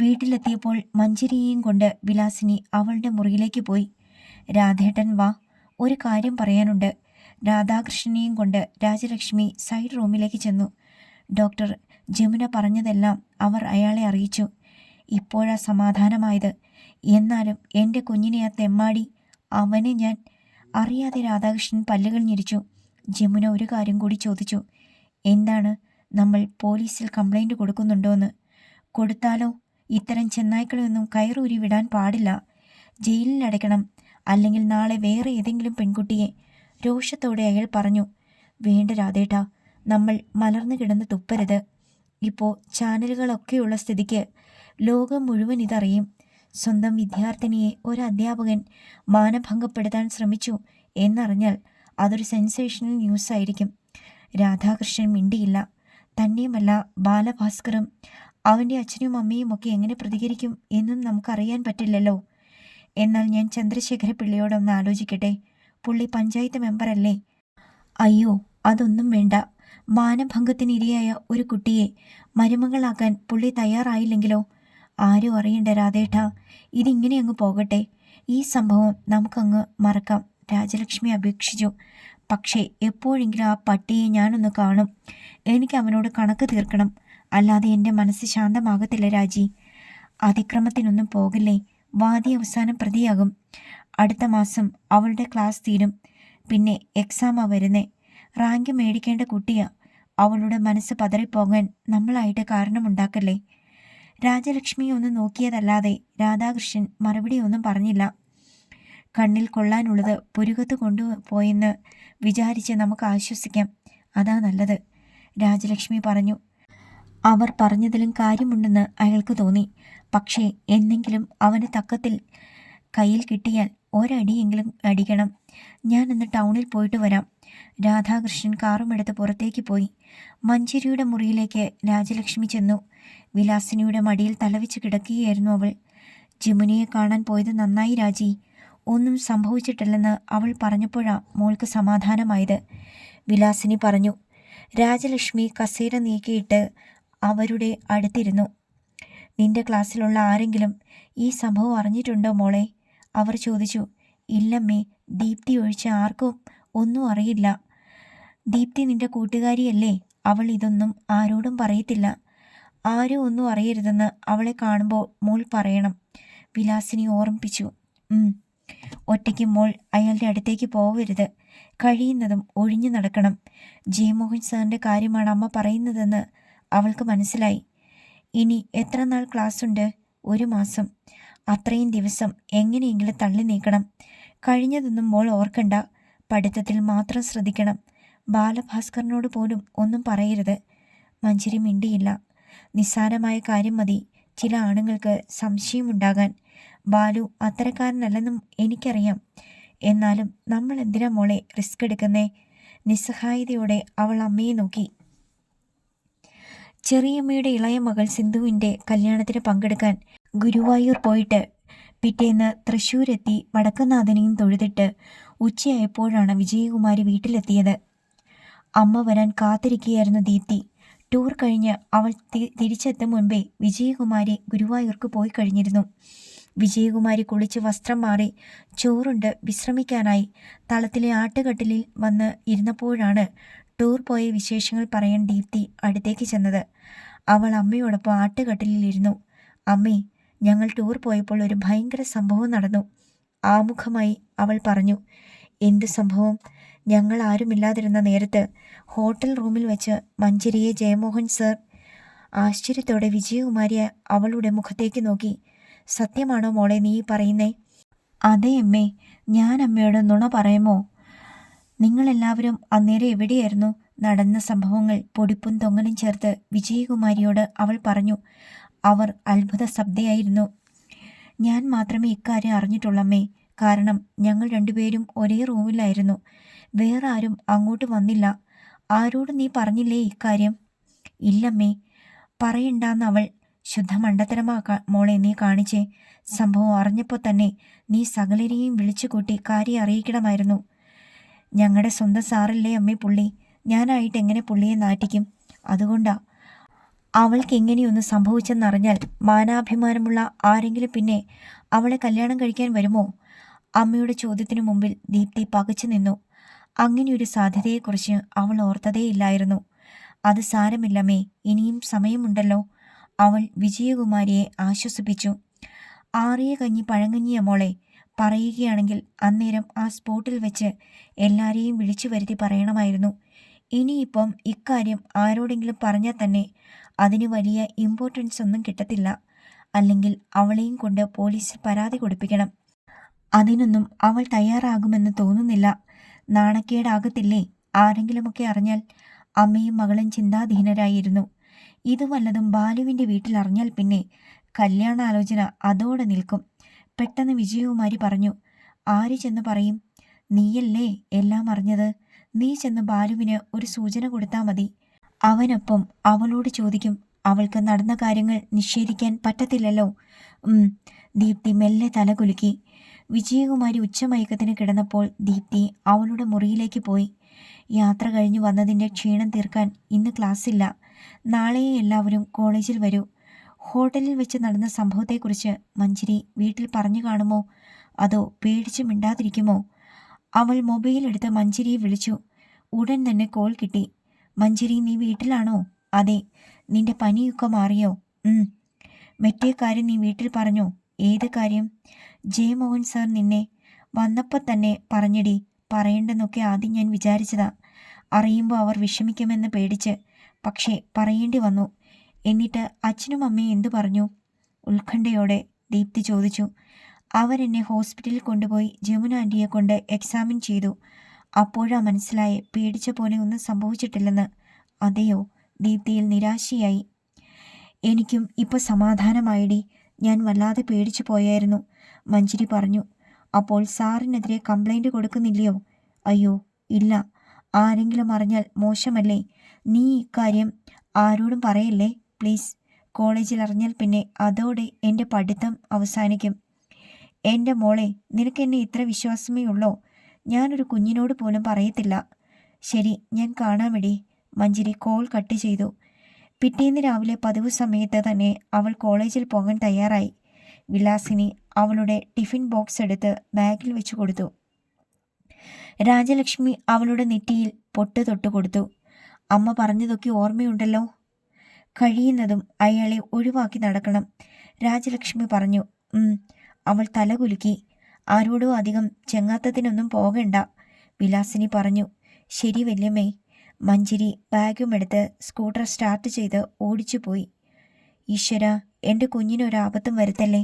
വീട്ടിലെത്തിയപ്പോൾ മഞ്ജരിയെയും കൊണ്ട് വിലാസിനി അവളുടെ മുറിയിലേക്ക് പോയി. രാധേട്ടൻ വാ, ഒരു കാര്യം പറയാനുണ്ട്. രാധാകൃഷ്ണനെയും കൊണ്ട് രാജലക്ഷ്മി സൈഡ് റൂമിലേക്ക് ചെന്നു. ഡോക്ടർ ജമുന പറഞ്ഞതെല്ലാം അവർ അയാളെ അറിയിച്ചു. ഇപ്പോഴാ സമാധാനമായത്. എന്നാലും എൻ്റെ കുഞ്ഞിനെ ആ തെമ്മാടി, അവനെ ഞാൻ... അറിയാതെ രാധാകൃഷ്ണൻ പല്ലുകൾ ഞെരിച്ചു. ജമുന ഒരു കാര്യം കൂടി ചോദിച്ചു. എന്താണ്? നമ്മൾ പോലീസിൽ കംപ്ലൈൻറ്റ് കൊടുക്കുന്നുണ്ടോയെന്ന്. കൊടുത്താലോ? ഇത്തരം ചെന്നായ്ക്കളെയൊന്നും കയറൂരി വിടാൻ പാടില്ല. ജയിലിൽ അടയ്ക്കണം. അല്ലെങ്കിൽ നാളെ വേറെ ഏതെങ്കിലും പെൺകുട്ടിയെ... രോഷത്തോടെ അയാൾ പറഞ്ഞു. വേണ്ട രാധേട്ടാ, നമ്മൾ മലർന്നു കിടന്ന് തുപ്പരുത്. ഇപ്പോൾ ചാനലുകളൊക്കെയുള്ള സ്ഥിതിക്ക് ലോകം മുഴുവൻ ഇതറിയും. സ്വന്തം വിദ്യാർത്ഥിനിയെ ഒരു അധ്യാപകൻ മാനഭംഗപ്പെടുത്താൻ ശ്രമിച്ചു എന്നറിഞ്ഞാൽ അതൊരു സെൻസേഷണൽ ന്യൂസായിരിക്കും. രാധാകൃഷ്ണൻ മിണ്ടിയില്ല. തന്നെയുമല്ല, ബാലഭാസ്കറും അവൻ്റെ അച്ഛനും അമ്മയും ഒക്കെ എങ്ങനെ പ്രതികരിക്കും എന്നും നമുക്കറിയാൻ പറ്റില്ലല്ലോ. എന്നാൽ ഞാൻ ചന്ദ്രശേഖര പിള്ളയോടൊന്ന് ആലോചിക്കട്ടെ. പുള്ളി പഞ്ചായത്ത് മെമ്പറല്ലേ? അയ്യോ, അതൊന്നും വേണ്ട. മാനഭംഗത്തിനിരയായ ഒരു കുട്ടിയെ മരുമകളാക്കാൻ പുള്ളി തയ്യാറായില്ലെങ്കിലോ? ആരും അറിയണ്ട രാധേട്ടാ. ഇതിങ്ങനെ അങ്ങ് പോകട്ടെ. ഈ സംഭവം നമുക്കങ്ങ് മറക്കാം. രാജലക്ഷ്മി അപേക്ഷിച്ചു. പക്ഷേ എപ്പോഴെങ്കിലും ആ പട്ടിയെ ഞാനൊന്ന് കാണും. എനിക്ക് അവനോട് കണക്ക് തീർക്കണം. അല്ലാതെ എൻ്റെ മനസ്സ് ശാന്തമാകത്തില്ല രാജി. അതിക്രമത്തിനൊന്നും പോകില്ലേ. വാദി അവസാനം പ്രതിയാകും. അടുത്ത മാസം അവളുടെ ക്ലാസ് തീരും. പിന്നെ എക്സാമാ വരുന്നേ. റാങ്ക് മേടിക്കേണ്ട കുട്ടിയാ. അവളുടെ മനസ്സ് പതറിപ്പോകാൻ നമ്മളായിട്ട് കാരണമുണ്ടാക്കല്ലേ. രാജലക്ഷ്മി ഒന്ന് നോക്കിയതല്ലാതെ രാധാകൃഷ്ണൻ മറുപടിയൊന്നും പറഞ്ഞില്ല. കണ്ണിൽ കൊള്ളാനുള്ളത് പുരുകത്ത് കൊണ്ടുപോയെന്ന് വിചാരിച്ച് നമുക്ക് ആശ്വസിക്കാം. അതാ നല്ലത്, രാജലക്ഷ്മി പറഞ്ഞു. അവർ പറഞ്ഞതിലും കാര്യമുണ്ടെന്ന് അയാൾക്ക് തോന്നി. പക്ഷേ എന്തെങ്കിലും അവന് തക്കത്തിൽ കയ്യിൽ കിട്ടിയാൽ ഒരടിയെങ്കിലും അടിക്കണം. ഞാനിന്ന് ടൗണിൽ പോയിട്ട് വരാം. രാധാകൃഷ്ണൻ കാറുമെടുത്ത് പുറത്തേക്ക് പോയി. മഞ്ജരിയുടെ മുറിയിലേക്ക് രാജലക്ഷ്മി ചെന്നു. വിലാസിനിയുടെ മടിയിൽ തലവെച്ച് കിടക്കുകയായിരുന്നു അവൾ. ജമുനയെ കാണാൻ പോയത് നന്നായി രാജി. ഒന്നും സംഭവിച്ചിട്ടില്ലെന്ന് അവൾ പറഞ്ഞപ്പോഴാ മോൾക്ക് സമാധാനമായത്, വിലാസിനി പറഞ്ഞു. രാജലക്ഷ്മി കസേര നീക്കിയിട്ട് അവരുടെ അടുത്തിരുന്നു. നിന്റെ ക്ലാസ്സിലുള്ള ആരെങ്കിലും ഈ സംഭവം അറിഞ്ഞിട്ടുണ്ടോ മോളെ? അവർ ചോദിച്ചു. ഇല്ലമ്മേ, ദീപ്തി ഒഴിച്ച് ആർക്കും ഒന്നും അറിയില്ല. ദീപ്തി നിന്റെ കൂട്ടുകാരിയല്ലേ? അവൾ ഇതൊന്നും ആരോടും പറയത്തില്ല. ആരും ഒന്നും അറിയരുതെന്ന് അവളെ കാണുമ്പോൾ മോൾ പറയണം, വിലാസിനി ഓർമ്മിപ്പിച്ചു. ഒറ്റയ്ക്ക് മോൾ അയാളുടെ അടുത്തേക്ക് പോവരുത്. കഴിയുന്നതും ഒഴിഞ്ഞു നടക്കണം. ജയമോഹൻ സാറിൻ്റെ കാര്യമാണ് അമ്മ പറയുന്നതെന്ന് അവൾക്ക് മനസ്സിലായി. ഇനി എത്ര നാൾ ക്ലാസ്സുണ്ട്? 1 മാസം. അത്രയും ദിവസം എങ്ങനെയെങ്കിലും തള്ളി നീക്കണം. കഴിഞ്ഞതൊന്നും മോൾ ഓർക്കണ്ട. പഠിത്തത്തിൽ മാത്രം ശ്രദ്ധിക്കണം. ബാലഭാസ്കറിനോട് പോലും ഒന്നും പറയരുത്. മഞ്ജരി മിണ്ടിയില്ല. നിസ്സാരമായ കാര്യം മതി ചില ആണുങ്ങൾക്ക് സംശയമുണ്ടാകാൻ. ബാലു അത്തരക്കാരനല്ലെന്നും എനിക്കറിയാം. എന്നാലും നമ്മൾ എന്തിനാ മോളെ റിസ്ക് എടുക്കുന്നേ? നിസ്സഹായതയോടെ അവൾ അമ്മയെ നോക്കി. ചെറിയമ്മയുടെ ഇളയ മകൾ സിന്ധുവിൻ്റെ കല്യാണത്തിന് പങ്കെടുക്കാൻ ഗുരുവായൂർ പോയിട്ട് പിറ്റേന്ന് തൃശ്ശൂരെത്തി വടക്കനാഥനെയും തൊഴുതിട്ട് ഉച്ചയായപ്പോഴാണ് വിജയകുമാരി വീട്ടിലെത്തിയത്. അമ്മ വരാൻ കാത്തിരിക്കുകയായിരുന്നു ദീപ്തി. ടൂർ കഴിഞ്ഞ് അവൾ തിരിച്ചെത്തും മുൻപേ വിജയകുമാരി ഗുരുവായൂർക്ക് പോയി കഴിഞ്ഞിരുന്നു. വിജയകുമാരി കുളിച്ച് വസ്ത്രം മാറി ചോറുണ്ട് വിശ്രമിക്കാനായി തളത്തിലെ ആട്ടുകട്ടിലിൽ വന്ന് ഇരുന്നപ്പോഴാണ് ടൂർ പോയ വിശേഷങ്ങൾ പറയാൻ ദീപ്തി അടുത്തേക്ക് ചെന്നത്. അവൾ അമ്മയോടൊപ്പം ആട്ടുകട്ടിലിരുന്നു. അമ്മേ, ഞങ്ങൾ ടൂർ പോയപ്പോൾ ഒരു ഭയങ്കര സംഭവം നടന്നു. ആമുഖമായി അവൾ പറഞ്ഞു. എന്ത് സംഭവം? ഞങ്ങൾ ആരുമില്ലാതിരുന്ന നേരത്ത് ഹോട്ടൽ റൂമിൽ വെച്ച് മഞ്ചരിയെ ജയമോഹൻ സർ. ആശ്ചര്യത്തോടെ വിജയകുമാരി അവളുടെ മുഖത്തേക്ക് നോക്കി. സത്യമാണോ മോളെ നീ പറയുന്നേ? അതെ അമ്മേ. ഞാൻ അമ്മയോട് നുണ പറയുമോ? നിങ്ങളെല്ലാവരും അന്നേരം എവിടെയായിരുന്നു? നടന്ന സംഭവങ്ങൾ പൊടിപ്പും തൊങ്ങലും ചേർത്ത് വിജയകുമാരിയോട് അവൾ പറഞ്ഞു. അവർ അത്ഭുത ശബ്ദയായിരുന്നു. ഞാൻ മാത്രമേ ഇക്കാര്യം അറിഞ്ഞിട്ടുള്ളമ്മേ. കാരണം ഞങ്ങൾ രണ്ടുപേരും ഒരേ റൂമിലായിരുന്നു. വേറെ ആരും അങ്ങോട്ട് വന്നില്ല. ആരോടും നീ പറഞ്ഞില്ലേ ഇക്കാര്യം? ഇല്ലമ്മേ, പറയണ്ടാന്ന് അവൾ. ശുദ്ധ മണ്ടത്തരമാ മോളെ നീ കാണിച്ചേ. സംഭവം അറിഞ്ഞപ്പോൾ തന്നെ നീ സകലരെയും വിളിച്ചുകൂട്ടി കാര്യം അറിയിക്കണമായിരുന്നു. ഞങ്ങളുടെ സ്വന്തം സാറല്ലേ അമ്മേ പുള്ളി. ഞാനായിട്ട് എങ്ങനെ പുള്ളിയെ നാറ്റിക്കും? അതുകൊണ്ടാ. അവൾക്ക് എങ്ങനെയൊന്ന് സംഭവിച്ചെന്നറിഞ്ഞാൽ മാനാഭിമാനമുള്ള ആരെങ്കിലും പിന്നെ അവളെ കല്യാണം കഴിക്കാൻ വരുമോ? അമ്മയുടെ ചോദ്യത്തിനു മുമ്പിൽ ദീപ്തി പകച്ചു നിന്നു. അങ്ങനെയൊരു സാധ്യതയെക്കുറിച്ച് അവൾ ഓർത്തതേയില്ലായിരുന്നു. അത് സാരമില്ലമ്മേ, ഇനിയും സമയമുണ്ടല്ലോ, അവൾ വിജയകുമാരിയെ ആശ്വസിപ്പിച്ചു. ആറിയ കഞ്ഞി പഴങ്കഞ്ഞിയ മോളെ. പറയുകയാണെങ്കിൽ അന്നേരം ആ സ്പോട്ടിൽ വെച്ച് എല്ലാരെയും വിളിച്ചു വരുത്തി പറയണമായിരുന്നു. ഇനിയിപ്പം ഇക്കാര്യം ആരോടെങ്കിലും പറഞ്ഞാൽ തന്നെ അതിന് വലിയ ഇമ്പോർട്ടൻസ് ഒന്നും കിട്ടത്തില്ല. അല്ലെങ്കിൽ അവളെയും കൊണ്ട് പോലീസിൽ പരാതി കൊടുപ്പിക്കണം. അതിനൊന്നും അവൾ തയ്യാറാകുമെന്ന് തോന്നുന്നില്ല. നാണക്കേടാകത്തില്ലേ ആരെങ്കിലുമൊക്കെ അറിഞ്ഞാൽ? അമ്മയും മകളും ചിന്താധീനരായിരുന്നു. ഇത് വല്ലതും ബാലുവിൻ്റെ വീട്ടിൽ അറിഞ്ഞാൽ പിന്നെ കല്യാണാലോചന അതോടെ നിൽക്കും. പെട്ടെന്ന് വിജയകുമാരി പറഞ്ഞു. ആര് ചെന്ന് പറയും? നീയല്ലേ എല്ലാം അറിഞ്ഞത്. നീ ചെന്ന് ബാലുവിന് ഒരു സൂചന കൊടുത്താൽ മതി. അവനൊപ്പം അവളോട് ചോദിക്കും. അവൾക്ക് നടന്ന കാര്യങ്ങൾ നിഷേധിക്കാൻ പറ്റത്തില്ലല്ലോ. ദീപ്തി മെല്ലെ തലകുലുക്കി. വിജയകുമാരി ഉച്ചമയക്കത്തിന് കിടന്നപ്പോൾ ദീപ്തി അവളുടെ മുറിയിലേക്ക് പോയി. യാത്ര കഴിഞ്ഞു വന്നതിൻ്റെ ക്ഷീണം തീർക്കാൻ ഇന്ന് ക്ലാസ്സില്ല. നാളെ എല്ലാവരും കോളേജിൽ വരൂ. ഹോട്ടലിൽ വെച്ച് നടന്ന സംഭവത്തെക്കുറിച്ച് മഞ്ജരി വീട്ടിൽ പറഞ്ഞു കാണുമോ? അതോ പേടിച്ച് മിണ്ടാതിരിക്കുമോ? അവൾ മൊബൈൽ എടുത്ത് മഞ്ജരിയെ വിളിച്ചു. ഉടൻ തന്നെ കോൾ കിട്ടി. മഞ്ജരി, നീ വീട്ടിലാണോ? അതെ. നിന്റെ പനിയൊക്കെ മാറിയോ? മറ്റേ കാര്യം നീ വീട്ടിൽ പറഞ്ഞോ? ഏത് കാര്യം? ജയമോഹൻ സാർ നിന്നെ വന്നപ്പോൾ തന്നെ പറഞ്ഞടി. പറയണ്ടെന്നൊക്കെ ആദ്യം ഞാൻ വിചാരിച്ചതാ. അറിയുമ്പോൾ അവർ വിഷമിക്കുമെന്ന് പേടിച്ച്. പക്ഷേ പറയേണ്ടി വന്നു. എന്നിട്ട് അച്ഛനും അമ്മയും എന്തു പറഞ്ഞു? ഉത്കണ്ഠയോടെ ദീപ്തി ചോദിച്ചു. അവരെന്നെ ഹോസ്പിറ്റലിൽ കൊണ്ടുപോയി ജമുന ആൻറ്റിയെ കൊണ്ട് എക്സാമിൻ ചെയ്തു. അപ്പോഴാ മനസ്സിലായി പേടിച്ച പോലെ ഒന്നും സംഭവിച്ചിട്ടില്ലെന്ന്. അതെയോ? ദീപ്തിയിൽ നിരാശയായി. എനിക്കും ഇപ്പോൾ സമാധാനമായിടി. ഞാൻ വല്ലാതെ പേടിച്ചു പോയായിരുന്നു, മഞ്ജരി പറഞ്ഞു. അപ്പോൾ സാറിനെതിരെ കംപ്ലൈൻറ്റ് കൊടുക്കുന്നില്ലയോ? അയ്യോ ഇല്ല. ആരെങ്കിലും അറിഞ്ഞാൽ മോശമല്ലേ? നീ ഇക്കാര്യം ആരോടും പറയല്ലേ പ്ലീസ്. കോളേജിൽ അറിഞ്ഞാൽ പിന്നെ അതോടെ എൻ്റെ പഠിത്തം അവസാനിക്കും. എൻ്റെ മോളെ, നിനക്കെന്നെ ഇത്ര വിശ്വാസമേ ഉള്ളോ? ഞാനൊരു കുഞ്ഞിനോട് പോലും പറയത്തില്ല. ശരി, ഞാൻ കാണാമെടി. മഞ്ജരി കോൾ കട്ട് ചെയ്തു. പിറ്റേന്ന് രാവിലെ പതിവ് സമയത്ത് തന്നെ അവൾ കോളേജിൽ പോകാൻ തയ്യാറായി. വിലാസിനി അവളുടെ ടിഫിൻ ബോക്സ് എടുത്ത് ബാഗിൽ വെച്ച് കൊടുത്തു. രാജലക്ഷ്മി അവളുടെ നെറ്റിയിൽ പൊട്ട് തൊട്ട് കൊടുത്തു. അമ്മ പറഞ്ഞതൊക്കെ ഓർമ്മയുണ്ടല്ലോ? കഴിയുന്നതും അയാളെ ഒഴിവാക്കി നടക്കണം, രാജലക്ഷ്മി പറഞ്ഞു. അവൾ തലകുലുക്കി. ആരോടോ അധികം ചെങ്ങാത്തത്തിനൊന്നും പോകണ്ട, വിലാസിനി പറഞ്ഞു. ശരി വല്യമ്മേ. മഞ്ജരി ബാഗുമെടുത്ത് സ്കൂട്ടർ സ്റ്റാർട്ട് ചെയ്ത് ഓടിച്ചു പോയി. ഈശ്വര, എൻ്റെ കുഞ്ഞിനൊരാപത്തും വരുത്തല്ലേ,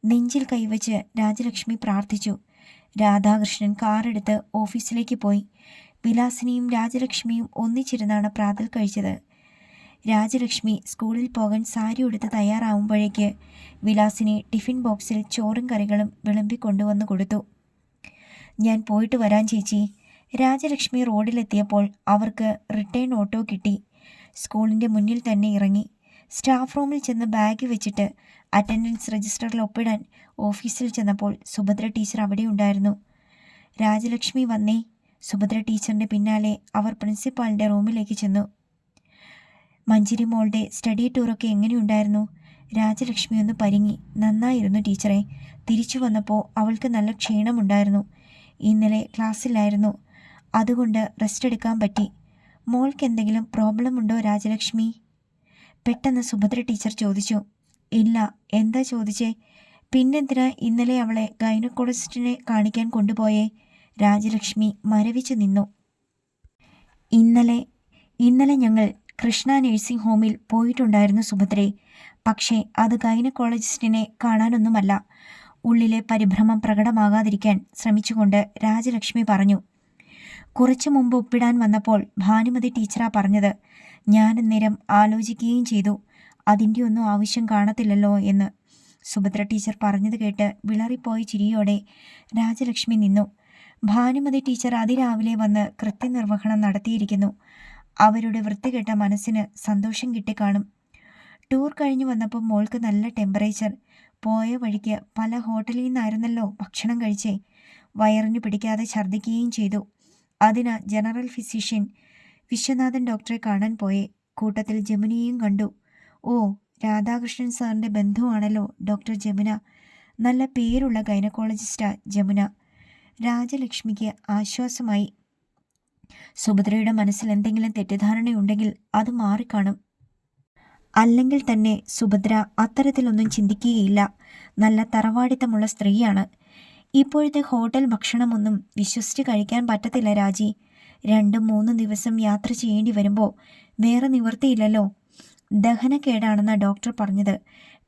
നെഞ്ചിൽ കൈവച്ച് രാജലക്ഷ്മി പ്രാർത്ഥിച്ചു. രാധാകൃഷ്ണൻ കാറെടുത്ത് ഓഫീസിലേക്ക് പോയി. വിലാസിനിയും രാജലക്ഷ്മിയും ഒന്നിച്ചിരുന്നാണ് പ്രാതൽ കഴിച്ചത്. രാജലക്ഷ്മി സ്കൂളിൽ പോകാൻ സാരി ഉടുത്ത് തയ്യാറാവുമ്പോഴേക്ക് വിലാസിനി ടിഫിൻ ബോക്സിൽ ചോറും കറികളും വിളമ്പിക്കൊണ്ടുവന്ന് കൊടുത്തു. ഞാൻ പോയിട്ട് വരാൻ ചേച്ചി. രാജലക്ഷ്മി റോഡിലെത്തിയപ്പോൾ അവർക്ക് റിട്ടേൺ ഓട്ടോ കിട്ടി. സ്കൂളിൻ്റെ മുന്നിൽ തന്നെ ഇറങ്ങി. സ്റ്റാഫ് റൂമിൽ ചെന്ന് ബാഗ് വെച്ചിട്ട് അറ്റൻഡൻസ് രജിസ്റ്ററിൽ ഒപ്പിടാൻ ഓഫീസിൽ ചെന്നപ്പോൾ സുഭദ്ര ടീച്ചർ അവിടെ ഉണ്ടായിരുന്നു. രാജലക്ഷ്മി വന്നേ. സുഭദ്ര ടീച്ചറിൻ്റെ പിന്നാലെ അവർ പ്രിൻസിപ്പാളിൻ്റെ റൂമിലേക്ക് ചെന്നു. മഞ്ജരി മോളുടെ സ്റ്റഡി ടൂറൊക്കെ എങ്ങനെയുണ്ടായിരുന്നു? രാജലക്ഷ്മി ഒന്ന് പരിങ്ങി. നന്നായിരുന്നു ടീച്ചറെ. തിരിച്ചു വന്നപ്പോൾ അവൾക്ക് നല്ല ക്ഷീണമുണ്ടായിരുന്നു. ഇന്നലെ ക്ലാസ്സിലായിരുന്നു, അതുകൊണ്ട് റെസ്റ്റ് എടുക്കാൻ പറ്റി. മോൾക്ക് എന്തെങ്കിലും പ്രോബ്ലം ഉണ്ടോ രാജലക്ഷ്മി? പെട്ടെന്ന് സുഭദ്ര ടീച്ചർ ചോദിച്ചു. ഇല്ല, എന്താ ചോദിച്ചേ? പിന്നെന്തിനാ ഇന്നലെ അവളെ ഗൈനക്കോളജിസ്റ്റിനെ കാണിക്കാൻ കൊണ്ടുപോയേ? രാജലക്ഷ്മി മരവിച്ചു നിന്നു. ഇന്നലെ ഞങ്ങൾ കൃഷ്ണ നഴ്സിംഗ് ഹോമിൽ പോയിട്ടുണ്ടായിരുന്നു സുഭദ്രേ. പക്ഷേ അത് ഗൈനക്കോളജിസ്റ്റിനെ കാണാനൊന്നുമല്ല. ഉള്ളിലെ പരിഭ്രമം പ്രകടമാകാതിരിക്കാൻ ശ്രമിച്ചുകൊണ്ട് രാജലക്ഷ്മി പറഞ്ഞു. കുറച്ചു മുമ്പ് ഒപ്പിടാൻ വന്നപ്പോൾ ഭാനുമതി ടീച്ചറാ പറഞ്ഞത്. ഞാൻ അന്നേരം ആലോചിക്കുകയും ചെയ്തു, അതിൻ്റെ ഒന്നും ആവശ്യം കാണത്തില്ലല്ലോ എന്ന്. സുഭദ്ര ടീച്ചർ പറഞ്ഞത് കേട്ട് വിളറിപ്പോയ ചിരിയോടെ രാജലക്ഷ്മി നിന്നു. ഭാനുമതി ടീച്ചർ അതിരാവിലെ വന്ന് കൃത്യനിർവഹണം നടത്തിയിരിക്കുന്നു. അവരുടെ വൃത്തികെട്ട മനസ്സിന് സന്തോഷം കിട്ടിക്കാണും. ടൂർ കഴിഞ്ഞു വന്നപ്പോൾ മോൾക്ക് നല്ല ടെമ്പറേച്ചർ. പോയ വഴിക്ക് പല ഹോട്ടലിൽ നിന്നായിരുന്നല്ലോ ഭക്ഷണം കഴിച്ചേ. വയറിന് പിടിക്കാതെ ഛർദ്ദിക്കുകയും ചെയ്തു. അതിന് ജനറൽ ഫിസിഷ്യൻ വിശ്വനാഥൻ ഡോക്ടറെ കാണാൻ പോയേ. കൂട്ടത്തിൽ ജമുനയെയും കണ്ടു. ഓ, രാധാകൃഷ്ണൻ സാറിൻ്റെ ബന്ധുവാണല്ലോ ഡോക്ടർ ജമുന. നല്ല പേരുള്ള ഗൈനക്കോളജിസ്റ്റാ ജമുന. രാജലക്ഷ്മിക്ക് ആശ്വാസമായി. സുഭദ്രയുടെ മനസ്സിൽ എന്തെങ്കിലും തെറ്റിദ്ധാരണയുണ്ടെങ്കിൽ അത് മാറിക്കാണും. അല്ലെങ്കിൽ തന്നെ സുഭദ്ര അത്തരത്തിലൊന്നും ചിന്തിക്കുകയില്ല. നല്ല തറവാടിത്തമുള്ള സ്ത്രീയാണ്. ഇപ്പോഴത്തെ ഹോട്ടൽ ഭക്ഷണമൊന്നും വിശ്വസിച്ച് കഴിക്കാൻ പറ്റത്തില്ല രാജി. 2-3 ദിവസം യാത്ര ചെയ്യേണ്ടി വരുമ്പോൾ വേറെ നിവൃത്തിയില്ലല്ലോ. ദഹനക്കേടാണെന്ന ഡോക്ടർ പറഞ്ഞത്.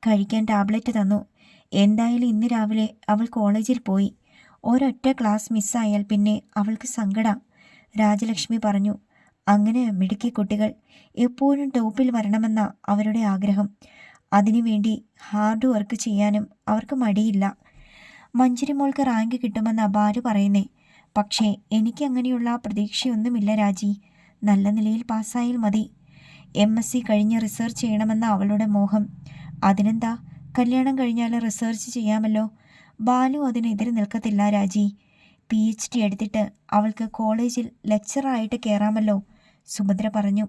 കഴിക്കാൻ ടാബ്ലറ്റ് തന്നു. എന്തായാലും ഇന്ന് രാവിലെ അവൾ കോളേജിൽ പോയി. ഒരൊറ്റ ക്ലാസ് മിസ്സായാൽ പിന്നെ അവൾക്ക് സങ്കടം. രാജലക്ഷ്മി പറഞ്ഞു. അങ്ങനെ മിടുക്കി കുട്ടികൾ എപ്പോഴും ടോപ്പിൽ വരണമെന്ന അവരുടെ ആഗ്രഹം. അതിനുവേണ്ടി ഹാർഡ് വർക്ക് ചെയ്യാനും അവർക്ക് മടിയില്ല. മഞ്ജരി മോൾക്ക് റാങ്ക് കിട്ടുമെന്ന് ബാലു പറയുന്നേ. പക്ഷേ എനിക്ക് അങ്ങനെയുള്ള പ്രതീക്ഷയൊന്നുമില്ല രാജി. നല്ല നിലയിൽ പാസ്സായാൽ മതി. MSc കഴിഞ്ഞ് റിസർച്ച് ചെയ്യണമെന്ന അവളുടെ മോഹം. അതിനെന്താ, കല്യാണം കഴിഞ്ഞാൽ റിസർച്ച് ചെയ്യാമല്ലോ. ബാലു അതിനെതിരെ നിൽക്കത്തില്ല രാജി. PhD എടുത്തിട്ട് അവൾക്ക് കോളേജിൽ ലെക്ചറായിട്ട് കയറാമല്ലോ, സുഭദ്ര പറഞ്ഞു.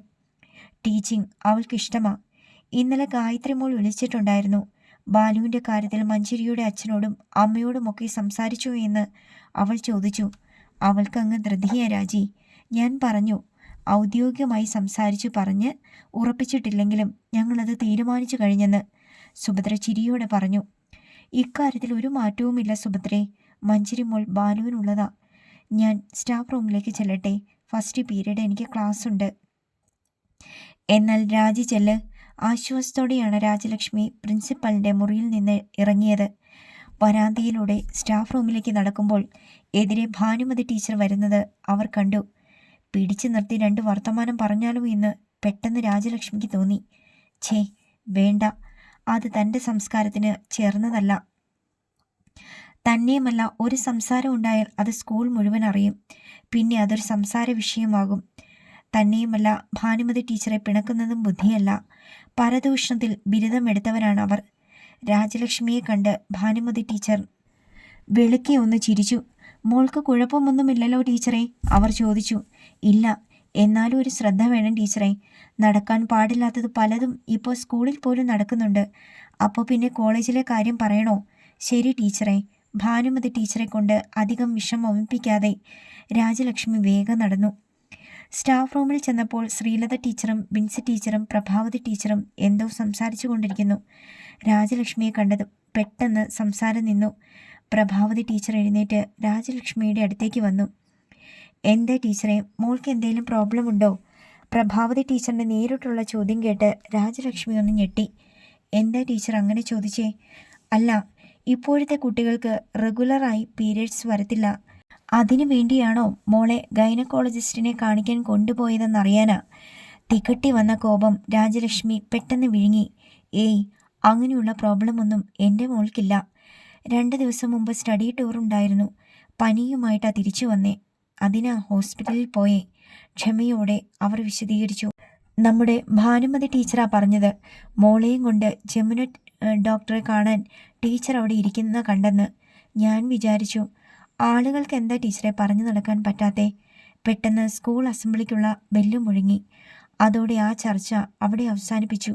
ടീച്ചിങ് അവൾക്കിഷ്ടമാ. ഇന്നലെ ഗായത്രി മോൾ വിളിച്ചിട്ടുണ്ടായിരുന്നു. ബാലുവിൻ്റെ കാര്യത്തിൽ മഞ്ജരിയുടെ അച്ഛനോടും അമ്മയോടുമൊക്കെ സംസാരിച്ചു എന്ന് അവൾ ചോദിച്ചു. അവൾക്കങ്ങ് ധൃതിയാ രാജി. ഞാൻ പറഞ്ഞു, ഔദ്യോഗികമായി സംസാരിച്ചു പറഞ്ഞ് ഉറപ്പിച്ചിട്ടില്ലെങ്കിലും ഞങ്ങളത് തീരുമാനിച്ചു കഴിഞ്ഞെന്ന് സുഭദ്ര ചിരിയോടെ പറഞ്ഞു. ഇക്കാര്യത്തിൽ ഒരു മാറ്റവുമില്ല സുഭദ്രേ. മഞ്ജരി മോൾ ബാലുവിനുള്ളതാ. ഞാൻ സ്റ്റാഫ് റൂമിലേക്ക് ചെല്ലട്ടെ. ഫസ്റ്റ് പീരീഡ് എനിക്ക് ക്ലാസ് ഉണ്ട്. എന്നാൽ രാജി ചെല്ല്. ആശ്വാസത്തോടെയാണ് രാജലക്ഷ്മി പ്രിൻസിപ്പലിൻ്റെ മുറിയിൽ നിന്ന് ഇറങ്ങിയത്. വരാന്തയിലൂടെ സ്റ്റാഫ് റൂമിലേക്ക് നടക്കുമ്പോൾ എതിരെ ഭാനുമതി ടീച്ചർ വരുന്നത് അവർ കണ്ടു. പിടിച്ചു നിർത്തി 2 വർത്തമാനം പറഞ്ഞാലോ എന്ന് പെട്ടെന്ന് രാജലക്ഷ്മിക്ക് തോന്നി. ഛേ, വേണ്ട, അത് തൻ്റെ സംസ്കാരത്തിന് ചേർന്നതല്ല. തന്നെയുമല്ല, ഒരു സംസാരം ഉണ്ടായാൽ അത് സ്കൂൾ മുഴുവൻ അറിയും. പിന്നെ അതൊരു സംസാര വിഷയമാകും. തന്നെയുമല്ല, ഭാനുമതി ടീച്ചറെ പിണക്കുന്നതും ബുദ്ധിയല്ല. പരദൂഷണത്തിൽ ബിരുദമെടുത്തവരാണ് അവർ. രാജലക്ഷ്മിയെ കണ്ട് ഭാനുമതി ടീച്ചർ വെളുക്കെ ഒന്ന് ചിരിച്ചു. മോൾക്ക് കുഴപ്പമൊന്നുമില്ലല്ലോ ടീച്ചറെ, അവർ ചോദിച്ചു. ഇല്ല, എന്നാലും ഒരു ശ്രദ്ധ വേണം ടീച്ചറെ. നടക്കാൻ പാടില്ലാത്തത് പലതും ഇപ്പോൾ സ്കൂളിൽ പോലും നടക്കുന്നുണ്ട്. അപ്പോൾ പിന്നെ കോളേജിലെ കാര്യം പറയണോ? ശരി ടീച്ചറെ. ഭാനുമതി ടീച്ചറെ കൊണ്ട് അധികം വിഷമമിപ്പിക്കാതെ രാജലക്ഷ്മി വേഗം നടന്നു. സ്റ്റാഫ് റൂമിൽ ചെന്നപ്പോൾ ശ്രീലത ടീച്ചറും ബിൻസി ടീച്ചറും പ്രഭാവതി ടീച്ചറും എന്തോ സംസാരിച്ചു കൊണ്ടിരിക്കുന്നു. രാജലക്ഷ്മിയെ കണ്ടത് പെട്ടെന്ന് സംസാരം നിന്നു. പ്രഭാവതി ടീച്ചർ എഴുന്നേറ്റ് രാജലക്ഷ്മിയുടെ അടുത്തേക്ക് വന്നു. എന്താ ടീച്ചറെ, മോൾക്ക് എന്തെങ്കിലും പ്രോബ്ലം ഉണ്ടോ? പ്രഭാവതി ടീച്ചറിൻ്റെ നേരിട്ടുള്ള ചോദ്യം കേട്ട് രാജലക്ഷ്മി ഒന്ന് ഞെട്ടി. എന്താ ടീച്ചർ അങ്ങനെ ചോദിച്ചേ? അല്ല, ഇപ്പോഴത്തെ കുട്ടികൾക്ക് റെഗുലറായി പീരിയഡ്സ് വരത്തില്ല. അതിനു വേണ്ടിയാണോ മോളെ ഗൈനക്കോളജിസ്റ്റിനെ കാണിക്കാൻ കൊണ്ടുപോയതെന്നറിയാനാ. തികട്ടി വന്ന കോപം രാജലക്ഷ്മി പെട്ടെന്ന് വിഴുങ്ങി. ഏയ്, അങ്ങനെയുള്ള പ്രോബ്ലം ഒന്നും എൻ്റെ മോൾക്കില്ല. 2 ദിവസം മുമ്പ് സ്റ്റഡി ടൂർ ഉണ്ടായിരുന്നു. പനിയുമായിട്ടാ തിരിച്ചു വന്നേ. അതിനാ ഹോസ്പിറ്റലിൽ പോയേ. ക്ഷമയോടെ അവർ വിശദീകരിച്ചു. നമ്മുടെ ഭാനുമതി ടീച്ചറാ പറഞ്ഞത്. മോളെയും കൊണ്ട് ജമുന ഡോക്ടറെ കാണാൻ ടീച്ചർ അവിടെ ഇരിക്കുന്ന കണ്ടെന്ന്. ഞാൻ വിചാരിച്ചു, ആളുകൾക്ക് എന്താ ടീച്ചറെ പറഞ്ഞു നടക്കാൻ പറ്റാത്തെ. പെട്ടെന്ന് സ്കൂൾ അസംബ്ലിക്കുള്ള ബെല്ല് മുഴങ്ങി. അതോടെ ആ ചർച്ച അവിടെ അവസാനിപ്പിച്ചു.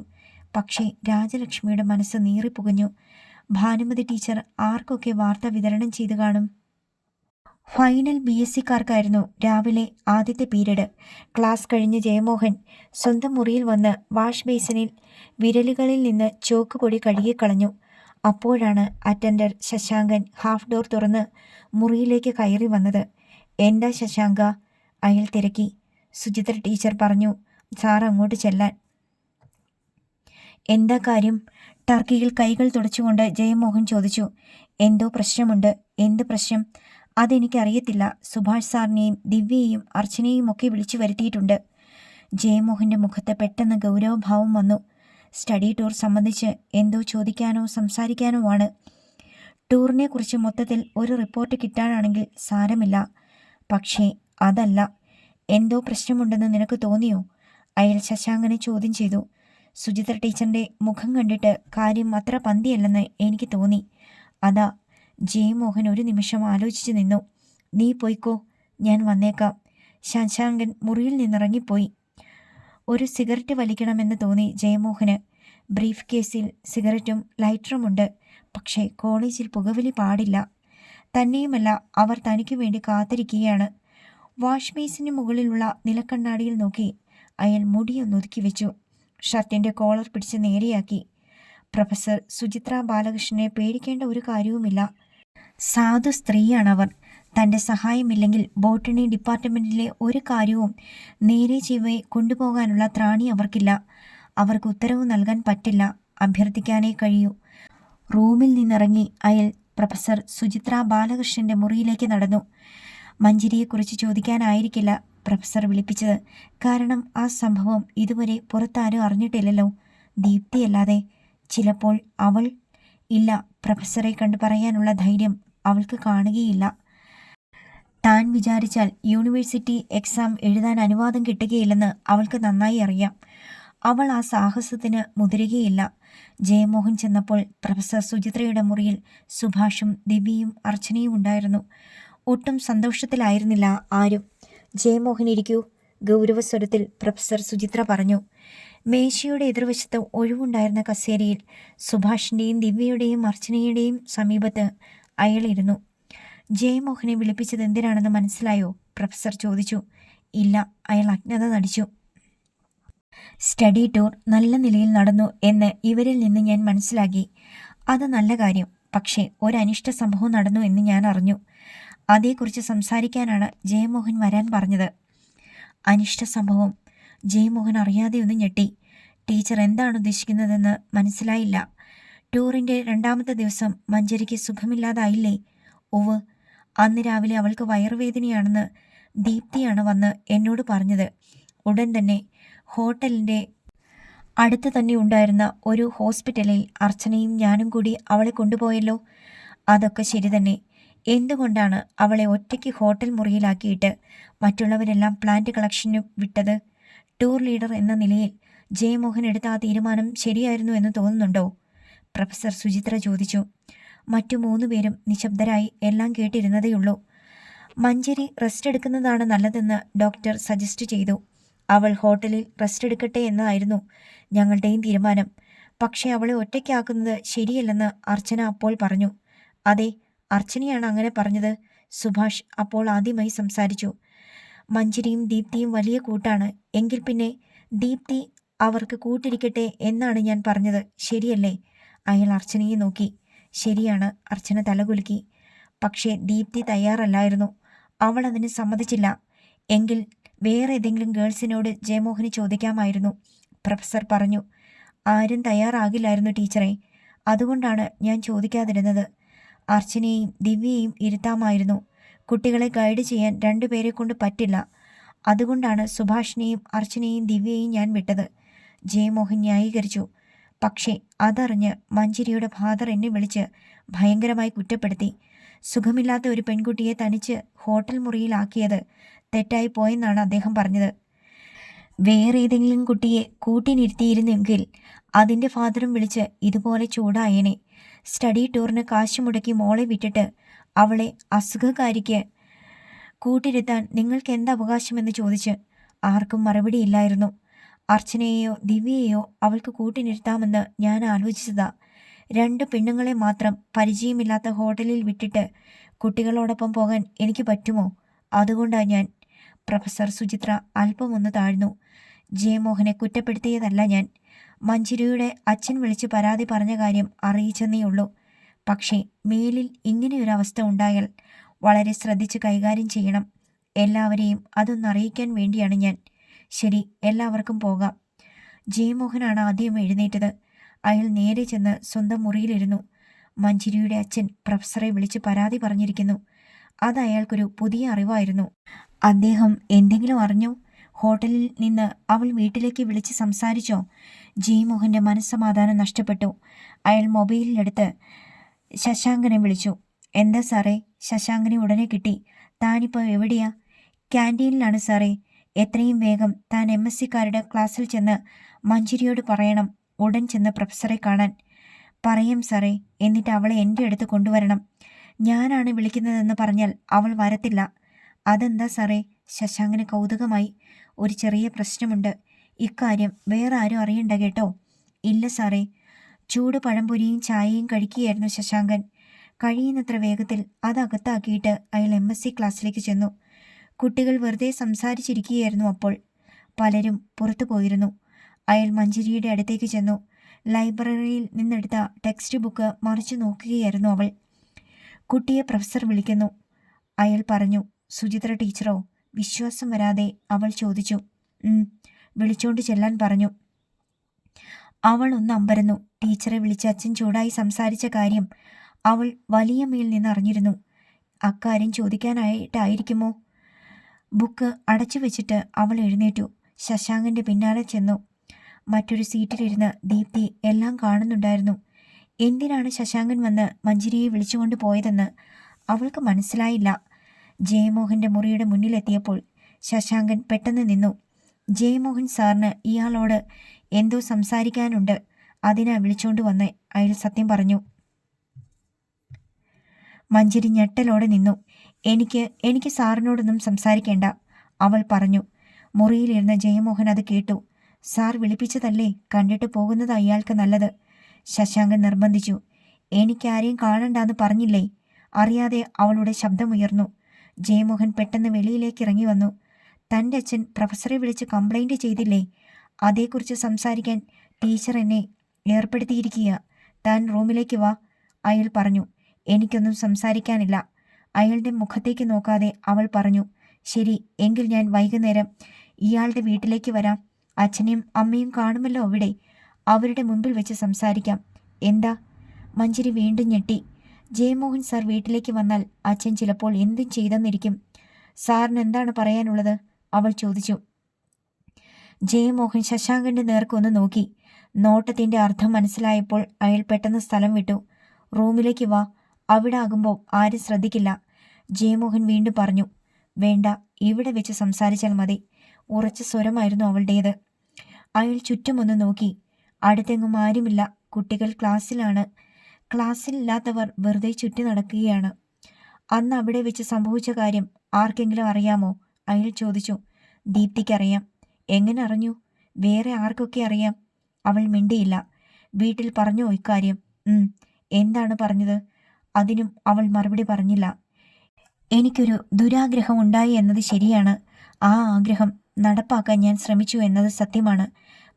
പക്ഷേ രാജലക്ഷ്മിയുടെ മനസ്സ് നീറിപ്പുകഞ്ഞു. ഭാനുമതി ടീച്ചർ ആർക്കൊക്കെ വാർത്ത വിതരണം ചെയ്തു കാണും. ഫൈനൽ BScക്കാർക്കായിരുന്നു രാവിലെ ആദ്യത്തെ പീരീഡ്. ക്ലാസ് കഴിഞ്ഞ് ജയമോഹൻ സ്വന്തം മുറിയിൽ വന്ന് വാഷ് ബേസിനിൽ വിരലുകളിൽ നിന്ന് ചോക്ക് പൊടി കഴുകിക്കളഞ്ഞു. അപ്പോഴാണ് അറ്റൻഡർ ശശാങ്കൻ ഹാഫ് ഡോർ തുറന്ന് മുറിയിലേക്ക് കയറി വന്നത്. എന്താ ശശാങ്ക? അയാൾ തിരക്കി. സുചിത്ര ടീച്ചർ പറഞ്ഞു സാർ അങ്ങോട്ട് ചെല്ലാൻ. എന്താ കാര്യം? ടർക്കിയിൽ കൈകൾ തുടച്ചുകൊണ്ട് ജയമോഹൻ ചോദിച്ചു. എന്തോ പ്രശ്നമുണ്ട്. എന്ത് പ്രശ്നം? അതെനിക്കറിയത്തില്ല. സുഭാഷ് സാറിനെയും ദിവ്യയെയും അർച്ചനയെയും ഒക്കെ വിളിച്ചു വരുത്തിയിട്ടുണ്ട്. ജയമോഹന്റെ മുഖത്ത് പെട്ടെന്ന് ഗൗരവഭാവം വന്നു. സ്റ്റഡി ടൂർ സംബന്ധിച്ച് എന്തോ ചോദിക്കാനോ സംസാരിക്കാനോ ആണ്. ടൂറിനെ കുറിച്ച് മൊത്തത്തിൽ ഒരു റിപ്പോർട്ട് കിട്ടാനാണെങ്കിൽ സാരമില്ല. പക്ഷേ അതല്ല. എന്തോ പ്രശ്നമുണ്ടെന്ന് നിനക്ക് തോന്നിയോ? അയാൾ ശശാങ്കനെ ചോദ്യം ചെയ്തു. സുചിത്ര ടീച്ചറിന്റെ മുഖം കണ്ടിട്ട് കാര്യം അത്ര പന്തിയല്ലെന്ന് എനിക്ക് തോന്നി. അതാ. ജയമോഹൻ ഒരു നിമിഷം ആലോചിച്ചു നിന്നു. നീ പോയിക്കോ, ഞാൻ വന്നേക്കാം. ശശാങ്കൻ മുറിയിൽ നിന്നിറങ്ങിപ്പോയി. ഒരു സിഗരറ്റ് വലിക്കണമെന്ന് തോന്നി ജയമോഹന്. ബ്രീഫ് കേസിൽ സിഗരറ്റും ലൈറ്ററുമുണ്ട്. പക്ഷേ കോളേജിൽ പുകവലി പാടില്ല. തന്നെയുമല്ല, അവർ തനിക്ക് വേണ്ടി കാത്തിരിക്കുകയാണ്. വാഷ് ബേസിന് മുകളിലുള്ള നിലക്കണ്ണാടിയിൽ നോക്കി അയാൾ മുടിയൊന്നൊതുക്കി വെച്ചു. ഷർട്ടിന്റെ കോളർ പിടിച്ച് നേരെയാക്കി. പ്രൊഫസർ സുചിത്ര ബാലകൃഷ്ണനെ പേടിക്കേണ്ട ഒരു കാര്യവുമില്ല. സാധു സ്ത്രീയാണവർ. തൻ്റെ സഹായമില്ലെങ്കിൽ ബോട്ടണി ഡിപ്പാർട്ട്മെൻറ്റിലെ ഒരു കാര്യവും നേരെ ചൊവ്വേ കൊണ്ടുപോകാനുള്ള ത്രാണി അവർക്കില്ല. അവർക്ക് ഉത്തരവ് നൽകാൻ പറ്റില്ല, അഭ്യർത്ഥിക്കാനേ കഴിയൂ. റൂമിൽ നിന്നിറങ്ങി അയാൾ പ്രൊഫസർ സുചിത്ര ബാലകൃഷ്ണന്റെ മുറിയിലേക്ക് നടന്നു. മഞ്ജരിയെക്കുറിച്ച് ചോദിക്കാനായിരിക്കില്ല പ്രൊഫസർ വിളിപ്പിച്ചത്. കാരണം ആ സംഭവം ഇതുവരെ പുറത്താരും അറിഞ്ഞിട്ടില്ലല്ലോ, ദീപ്തിയല്ലാതെ. ചിലപ്പോൾ അവൾ... ഇല്ല, പ്രൊഫസറെ കണ്ട് പറയാനുള്ള ധൈര്യം അവൾക്ക് കാണുകയില്ല. താൻ വിചാരിച്ചാൽ യൂണിവേഴ്സിറ്റി എക്സാം എഴുതാൻ അനുവാദം കിട്ടുകയില്ലെന്ന് അവൾക്ക് നന്നായി അറിയാം. അവൾ ആ സാഹസത്തിന് മുതിരുകയില്ല. ജയമോഹൻ ചെന്നപ്പോൾ പ്രൊഫസർ സുചിത്രയുടെ മുറിയിൽ സുഭാഷും ദിവ്യയും അർച്ചനയും ഉണ്ടായിരുന്നു. ഒട്ടും സന്തോഷത്തിലായിരുന്നില്ല ആരും. ജയമോഹൻ ഇരിക്കൂ, ഗൗരവസ്വരത്തിൽ പ്രൊഫസർ സുചിത്ര പറഞ്ഞു. മേശയുടെ എതിർവശത്ത് ഒഴിവുണ്ടായിരുന്ന കസേരയിൽ സുഭാഷിൻ്റെയും ദിവ്യയുടെയും അർച്ചനയുടെയും സമീപത്ത് അയാളിരുന്നു. ജയമോഹനെ വിളിപ്പിച്ചത് എന്തിനാണെന്ന് മനസ്സിലായോ? പ്രൊഫസർ ചോദിച്ചു. ഇല്ല, അയാൾ അജ്ഞത നടിച്ചു. സ്റ്റഡി ടൂർ നല്ല നിലയിൽ നടന്നു എന്ന് ഇവരിൽ നിന്ന് ഞാൻ മനസ്സിലാക്കി. അത് നല്ല കാര്യം. പക്ഷേ ഒരനിഷ്ട സംഭവം നടന്നു എന്ന് ഞാൻ അറിഞ്ഞു. അതേക്കുറിച്ച് സംസാരിക്കാനാണ് ജയമോഹൻ വരാൻ പറഞ്ഞത്. അനിഷ്ട സംഭവം? ജയമോഹൻ അറിയാതെ ഒന്ന് ഞെട്ടി. ടീച്ചർ എന്താണ് ഉദ്ദേശിക്കുന്നതെന്ന് മനസ്സിലായില്ല. ടൂറിൻ്റെ രണ്ടാമത്തെ ദിവസം മഞ്ജരിക്ക് സുഖമില്ലാതായില്ലേ? ഉവ്, അന്ന് രാവിലെ അവൾക്ക് വയറുവേദനയാണെന്ന് ദീപ്തിയാണ് വന്ന് എന്നോട് പറഞ്ഞത്. ഉടൻ തന്നെ ഹോട്ടലിൻ്റെ അടുത്ത് തന്നെ ഉണ്ടായിരുന്ന ഒരു ഹോസ്പിറ്റലിൽ അർച്ചനയും ഞാനും കൂടി അവളെ കൊണ്ടുപോയല്ലോ. അതൊക്കെ ശരി തന്നെ. എന്തുകൊണ്ടാണ് അവളെ ഒറ്റയ്ക്ക് ഹോട്ടൽ മുറിയിലാക്കിയിട്ട് മറ്റുള്ളവരെല്ലാം പ്ലാന്റ് കളക്ഷന് വിട്ടത്? ടൂർ ലീഡർ എന്ന നിലയിൽ ജയമോഹൻ എടുത്ത ആ തീരുമാനം ശരിയായിരുന്നു എന്ന് തോന്നുന്നുണ്ടോ? പ്രൊഫസർ സുചിത്ര ചോദിച്ചു. മറ്റു 3 പേരും നിശബ്ദരായി എല്ലാം കേട്ടിരുന്നതേയുള്ളൂ. മഞ്ജരി റെസ്റ്റ് എടുക്കുന്നതാണ് നല്ലതെന്ന് ഡോക്ടർ സജസ്റ്റ് ചെയ്തു. അവൾ ഹോട്ടലിൽ റെസ്റ്റ് എടുക്കട്ടെ എന്നായിരുന്നു ഞങ്ങളുടെയും തീരുമാനം. പക്ഷേ അവളെ ഒറ്റയ്ക്കാക്കുന്നത് ശരിയല്ലെന്ന് അർച്ചന അപ്പോൾ പറഞ്ഞു. അതെ, അർച്ചനയാണ് അങ്ങനെ പറഞ്ഞത്. സുഭാഷ് അപ്പോൾ ആദ്യമായി സംസാരിച്ചു. മഞ്ജരിയും ദീപ്തിയും വലിയ കൂട്ടാണ്. എങ്കിൽ പിന്നെ ദീപ്തി അവർക്ക് കൂട്ടിരിക്കട്ടെ എന്നാണ് ഞാൻ പറഞ്ഞത്, ശരിയല്ലേ? അയാൾ അർച്ചനയെ നോക്കി. ശരിയാണ്, അർച്ചന തലകുലുക്കി. പക്ഷേ ദീപ്തി തയ്യാറല്ലായിരുന്നു. അവൾ അതിന് സമ്മതിച്ചില്ല. എങ്കിൽ വേറെ ഏതെങ്കിലും ഗേൾസിനോട് ജയമോഹന് ചോദിക്കാമായിരുന്നു, പ്രൊഫസർ പറഞ്ഞു. ആരും തയ്യാറാകില്ലായിരുന്നു ടീച്ചറെ. അതുകൊണ്ടാണ് ഞാൻ ചോദിക്കാതിരുന്നത്. അർച്ചനയെയും ദിവ്യയെയും ഇരുത്താമായിരുന്നു. കുട്ടികളെ ഗൈഡ് ചെയ്യാൻ 2 പേരെ കൊണ്ട് പറ്റില്ല. അതുകൊണ്ടാണ് സുഭാഷിനെയും അർച്ചനയെയും ദിവ്യയെയും ഞാൻ വിട്ടത്, ജയമോഹൻ ന്യായീകരിച്ചു. പക്ഷേ അതറിഞ്ഞ് മഞ്ജരിയുടെ ഫാദർ എന്നെ വിളിച്ച് ഭയങ്കരമായി കുറ്റപ്പെടുത്തി. സുഖമില്ലാത്ത ഒരു പെൺകുട്ടിയെ തനിച്ച് ഹോട്ടൽ മുറിയിലാക്കിയത് തെറ്റായി പോയെന്നാണ് അദ്ദേഹം പറഞ്ഞത്. വേറെ ഏതെങ്കിലും കുട്ടിയെ കൂട്ടിനിരുത്തിയിരുന്നെങ്കിൽ അതിൻ്റെ ഫാദറും വിളിച്ച് ഇതുപോലെ ചൂടായേനെ. സ്റ്റഡി ടൂറിന് കാശ് മുടക്കി മോളെ വിട്ടിട്ട് അവളെ അസുഖക്കാരിക്ക് കൂട്ടിരുത്താൻ നിങ്ങൾക്ക് എന്ത് അവകാശമെന്ന് ചോദിച്ച് ആർക്കും മറുപടിയില്ലായിരുന്നു. അർച്ചനയെയോ ദിവ്യയെയോ അവൾക്ക് കൂട്ടിനിരുത്താമെന്ന് ഞാൻ ആലോചിച്ചതാ. 2 പെണ്ണുങ്ങളെ മാത്രം പരിചയമില്ലാത്ത ഹോട്ടലിൽ വിട്ടിട്ട് കുട്ടികളോടൊപ്പം പോകാൻ എനിക്ക് പറ്റുമോ? അതുകൊണ്ടാണ് ഞാൻ. പ്രൊഫസർ സുചിത്ര അല്പമൊന്ന് താഴ്ന്നു. ജയമോഹനെ കുറ്റപ്പെടുത്തിയതല്ല ഞാൻ. മഞ്ജരിയുടെ അച്ഛൻ വിളിച്ച് പരാതി പറഞ്ഞ കാര്യം അറിയിച്ചെന്നേ ഉള്ളൂ. പക്ഷേ മേലിൽ ഇങ്ങനെയൊരവസ്ഥ ഉണ്ടായാൽ വളരെ ശ്രദ്ധിച്ച് കൈകാര്യം ചെയ്യണം. എല്ലാവരെയും അതൊന്നറിയിക്കാൻ വേണ്ടിയാണ് ഞാൻ. ശരി, എല്ലാവർക്കും പോകാം. ജയമോഹനാണ് ആദ്യം എഴുന്നേറ്റത്. അയാൾ നേരെ ചെന്ന് സ്വന്തം മുറിയിലിരുന്നു. മഞ്ജരിയുടെ അച്ഛൻ പ്രൊഫസറെ വിളിച്ച് പരാതി പറഞ്ഞിരിക്കുന്നു. അത് അയാൾക്കൊരു പുതിയ അറിവായിരുന്നു. അദ്ദേഹം എന്തെങ്കിലും അറിഞ്ഞോ? ഹോട്ടലിൽ നിന്ന് അവൾ വീട്ടിലേക്ക് വിളിച്ച് സംസാരിച്ചോ? ജയമോഹൻ്റെ മനസ്സമാധാനം നഷ്ടപ്പെട്ടു. അയാൾ മൊബൈലിലെടുത്ത് ശശാങ്കനെ വിളിച്ചു. എന്താ സാറേ? ശശാങ്കനെ ഉടനെ കിട്ടി. താനിപ്പോൾ എവിടെയാ? ക്യാൻറ്റീനിലാണ് സാറേ. എത്രയും വേഗം താൻ MSCക്കാരുടെ ക്ലാസ്സിൽ ചെന്ന് മഞ്ജരിയോട് പറയണം ഉടൻ ചെന്ന് പ്രൊഫസറെ കാണാൻ. പറയാം സാറേ. എന്നിട്ട് അവളെ എൻ്റെ അടുത്ത് കൊണ്ടുവരണം. ഞാനാണ് വിളിക്കുന്നതെന്ന് പറഞ്ഞാൽ അവൾ വരത്തില്ല. അതെന്താ സാറേ? ശശാങ്കന് കൗതുകമായി. ഒരു ചെറിയ പ്രശ്നമുണ്ട്. ഇക്കാര്യം വേറെ ആരും അറിയണ്ട കേട്ടോ. ഇല്ല സാറേ. ചൂട് പഴംപൊരിയും ചായയും കഴിക്കുകയായിരുന്നു ശശാങ്കൻ. കഴിയുന്നത്ര വേഗത്തിൽ അതകത്താക്കിയിട്ട് അയാൾ MSc ക്ലാസ്സിലേക്ക് ചെന്നു. കുട്ടികൾ വെറുതെ സംസാരിച്ചിരിക്കുകയായിരുന്നു അപ്പോൾ. പലരും പുറത്തു പോയിരുന്നു. അയാൾ മഞ്ജരിയുടെ അടുത്തേക്ക് ചെന്നു. ലൈബ്രറിയിൽ നിന്നെടുത്ത ടെക്സ്റ്റ് ബുക്ക് മറിച്ചു നോക്കുകയായിരുന്നു അവൾ. കുട്ടിയെ പ്രൊഫസർ വിളിക്കുന്നു, അയാൾ പറഞ്ഞു. സുചിത്ര ടീച്ചറോ? വിശ്വാസം വരാതെ അവൾ ചോദിച്ചു. വിളിച്ചോണ്ട് ചെല്ലാൻ പറഞ്ഞു. അവൾ ഒന്ന് അമ്പരന്നു. ടീച്ചറെ വിളിച്ച് അച്ഛൻ ചൂടായി സംസാരിച്ച കാര്യം അവൾ വലിയമ്മയിൽ നിന്ന് അറിഞ്ഞിരുന്നു. അക്കാര്യം ചോദിക്കാനായിട്ടായിരിക്കുമോ? ബുക്ക് അടച്ചു വെച്ചിട്ട് അവൾ എഴുന്നേറ്റു. ശശാങ്കൻ്റെ പിന്നാലെ ചെന്നു. മറ്റൊരു സീറ്റിലിരുന്ന് ദീപ്തി എല്ലാം കാണുന്നുണ്ടായിരുന്നു. എന്തിനാണ് ശശാങ്കൻ വന്ന് മഞ്ജരിയെ വിളിച്ചുകൊണ്ട് പോയതെന്ന് അവൾക്ക് മനസ്സിലായില്ല. ജയമോഹൻ്റെ മുറിയുടെ മുന്നിലെത്തിയപ്പോൾ ശശാങ്കൻ പെട്ടെന്ന് നിന്നു. ജയമോഹൻ സാറിന് ഇയാളോട് എന്തോ സംസാരിക്കാനുണ്ട്, അതിനാ വിളിച്ചോണ്ട് വന്ന് അയാൾ സത്യം പറഞ്ഞു. മഞ്ജരി ഞെട്ടലോടെ നിന്നു. എനിക്ക് സാറിനോടൊന്നും സംസാരിക്കേണ്ട, അവൾ പറഞ്ഞു. മുറിയിലിരുന്ന ജയമോഹൻ അത് കേട്ടു. സാർ വിളിപ്പിച്ചതല്ലേ, കണ്ടിട്ട് പോകുന്നത് അയാൾക്ക് നല്ലത്, ശശാങ്കൻ നിർബന്ധിച്ചു. എനിക്കാരെയും കാണണ്ടാന്ന് പറഞ്ഞില്ലേ? അറിയാതെ അവളുടെ ശബ്ദമുയർന്നു. ജയമോഹൻ പെട്ടെന്ന് വെളിയിലേക്ക് ഇറങ്ങി വന്നു. തൻ്റെ അച്ഛൻ പ്രൊഫസറെ വിളിച്ച് കംപ്ലൈൻറ്റ് ചെയ്തില്ലേ? അതേക്കുറിച്ച് സംസാരിക്കാൻ ടീച്ചർ എന്നെ ഏർപ്പെടുത്തിയിരിക്കുക. താൻ റൂമിലേക്ക് വാ, അയാൾ പറഞ്ഞു. എനിക്കൊന്നും സംസാരിക്കാനില്ല, അയാളുടെ മുഖത്തേക്ക് നോക്കാതെ അവൾ പറഞ്ഞു. ശരി, എങ്കിൽ ഞാൻ വൈകുന്നേരം ഇയാളുടെ വീട്ടിലേക്ക് വരാം. അച്ഛനെയും അമ്മയും കാണുമല്ലോ അവിടെ. അവരുടെ മുമ്പിൽ വെച്ച് സംസാരിക്കാം. എന്താ? മഞ്ജരി വീണ്ടും ഞെട്ടി. ജയമോഹൻ സാർ വീട്ടിലേക്ക് വന്നാൽ അച്ഛൻ ചിലപ്പോൾ എന്തും ചെയ്തെന്നിരിക്കും. സാറിന് എന്താണ് പറയാനുള്ളത്? അവൾ ചോദിച്ചു. ജയമോഹൻ ശശാങ്കൻ്റെ നേർക്കൊന്ന് നോക്കി. നോട്ടത്തിൻ്റെ അർത്ഥം മനസ്സിലായപ്പോൾ അയാൾ പെട്ടെന്ന് സ്ഥലം വിട്ടു. റൂമിലേക്ക് വാ, അവിടെ ആകുമ്പോൾ ആരും ശ്രദ്ധിക്കില്ല, ജയമോഹൻ വീണ്ടും പറഞ്ഞു. വേണ്ട, ഇവിടെ വെച്ച് സംസാരിച്ചാൽ മതി, ഉറച്ച സ്വരമായിരുന്നു അവളുടേത്. അയാൾ ചുറ്റുമൊന്ന് നോക്കി. അടുത്തെങ്ങും ആരുമില്ല. കുട്ടികൾ ക്ലാസ്സിലാണ്. ക്ലാസ്സിലില്ലാത്തവർ വെറുതെ ചുറ്റി നടക്കുകയാണ്. അന്ന് അവിടെ വെച്ച് സംഭവിച്ച കാര്യം ആർക്കെങ്കിലും അറിയാമോ? അയാൾ ചോദിച്ചു. ദീപ്തിക്കറിയാം. എങ്ങനെ അറിഞ്ഞു? വേറെ ആർക്കൊക്കെ അറിയാം? അവൾ മിണ്ടിയില്ല. വീട്ടിൽ പറഞ്ഞോ ഇക്കാര്യം? എന്താണ് പറഞ്ഞത്? അതിനും അവൾ മറുപടി പറഞ്ഞില്ല. എനിക്കൊരു ദുരാഗ്രഹം ഉണ്ടായി എന്നത് ശരിയാണ്. ആ ആഗ്രഹം നടപ്പാക്കാൻ ഞാൻ ശ്രമിച്ചു എന്നത് സത്യമാണ്.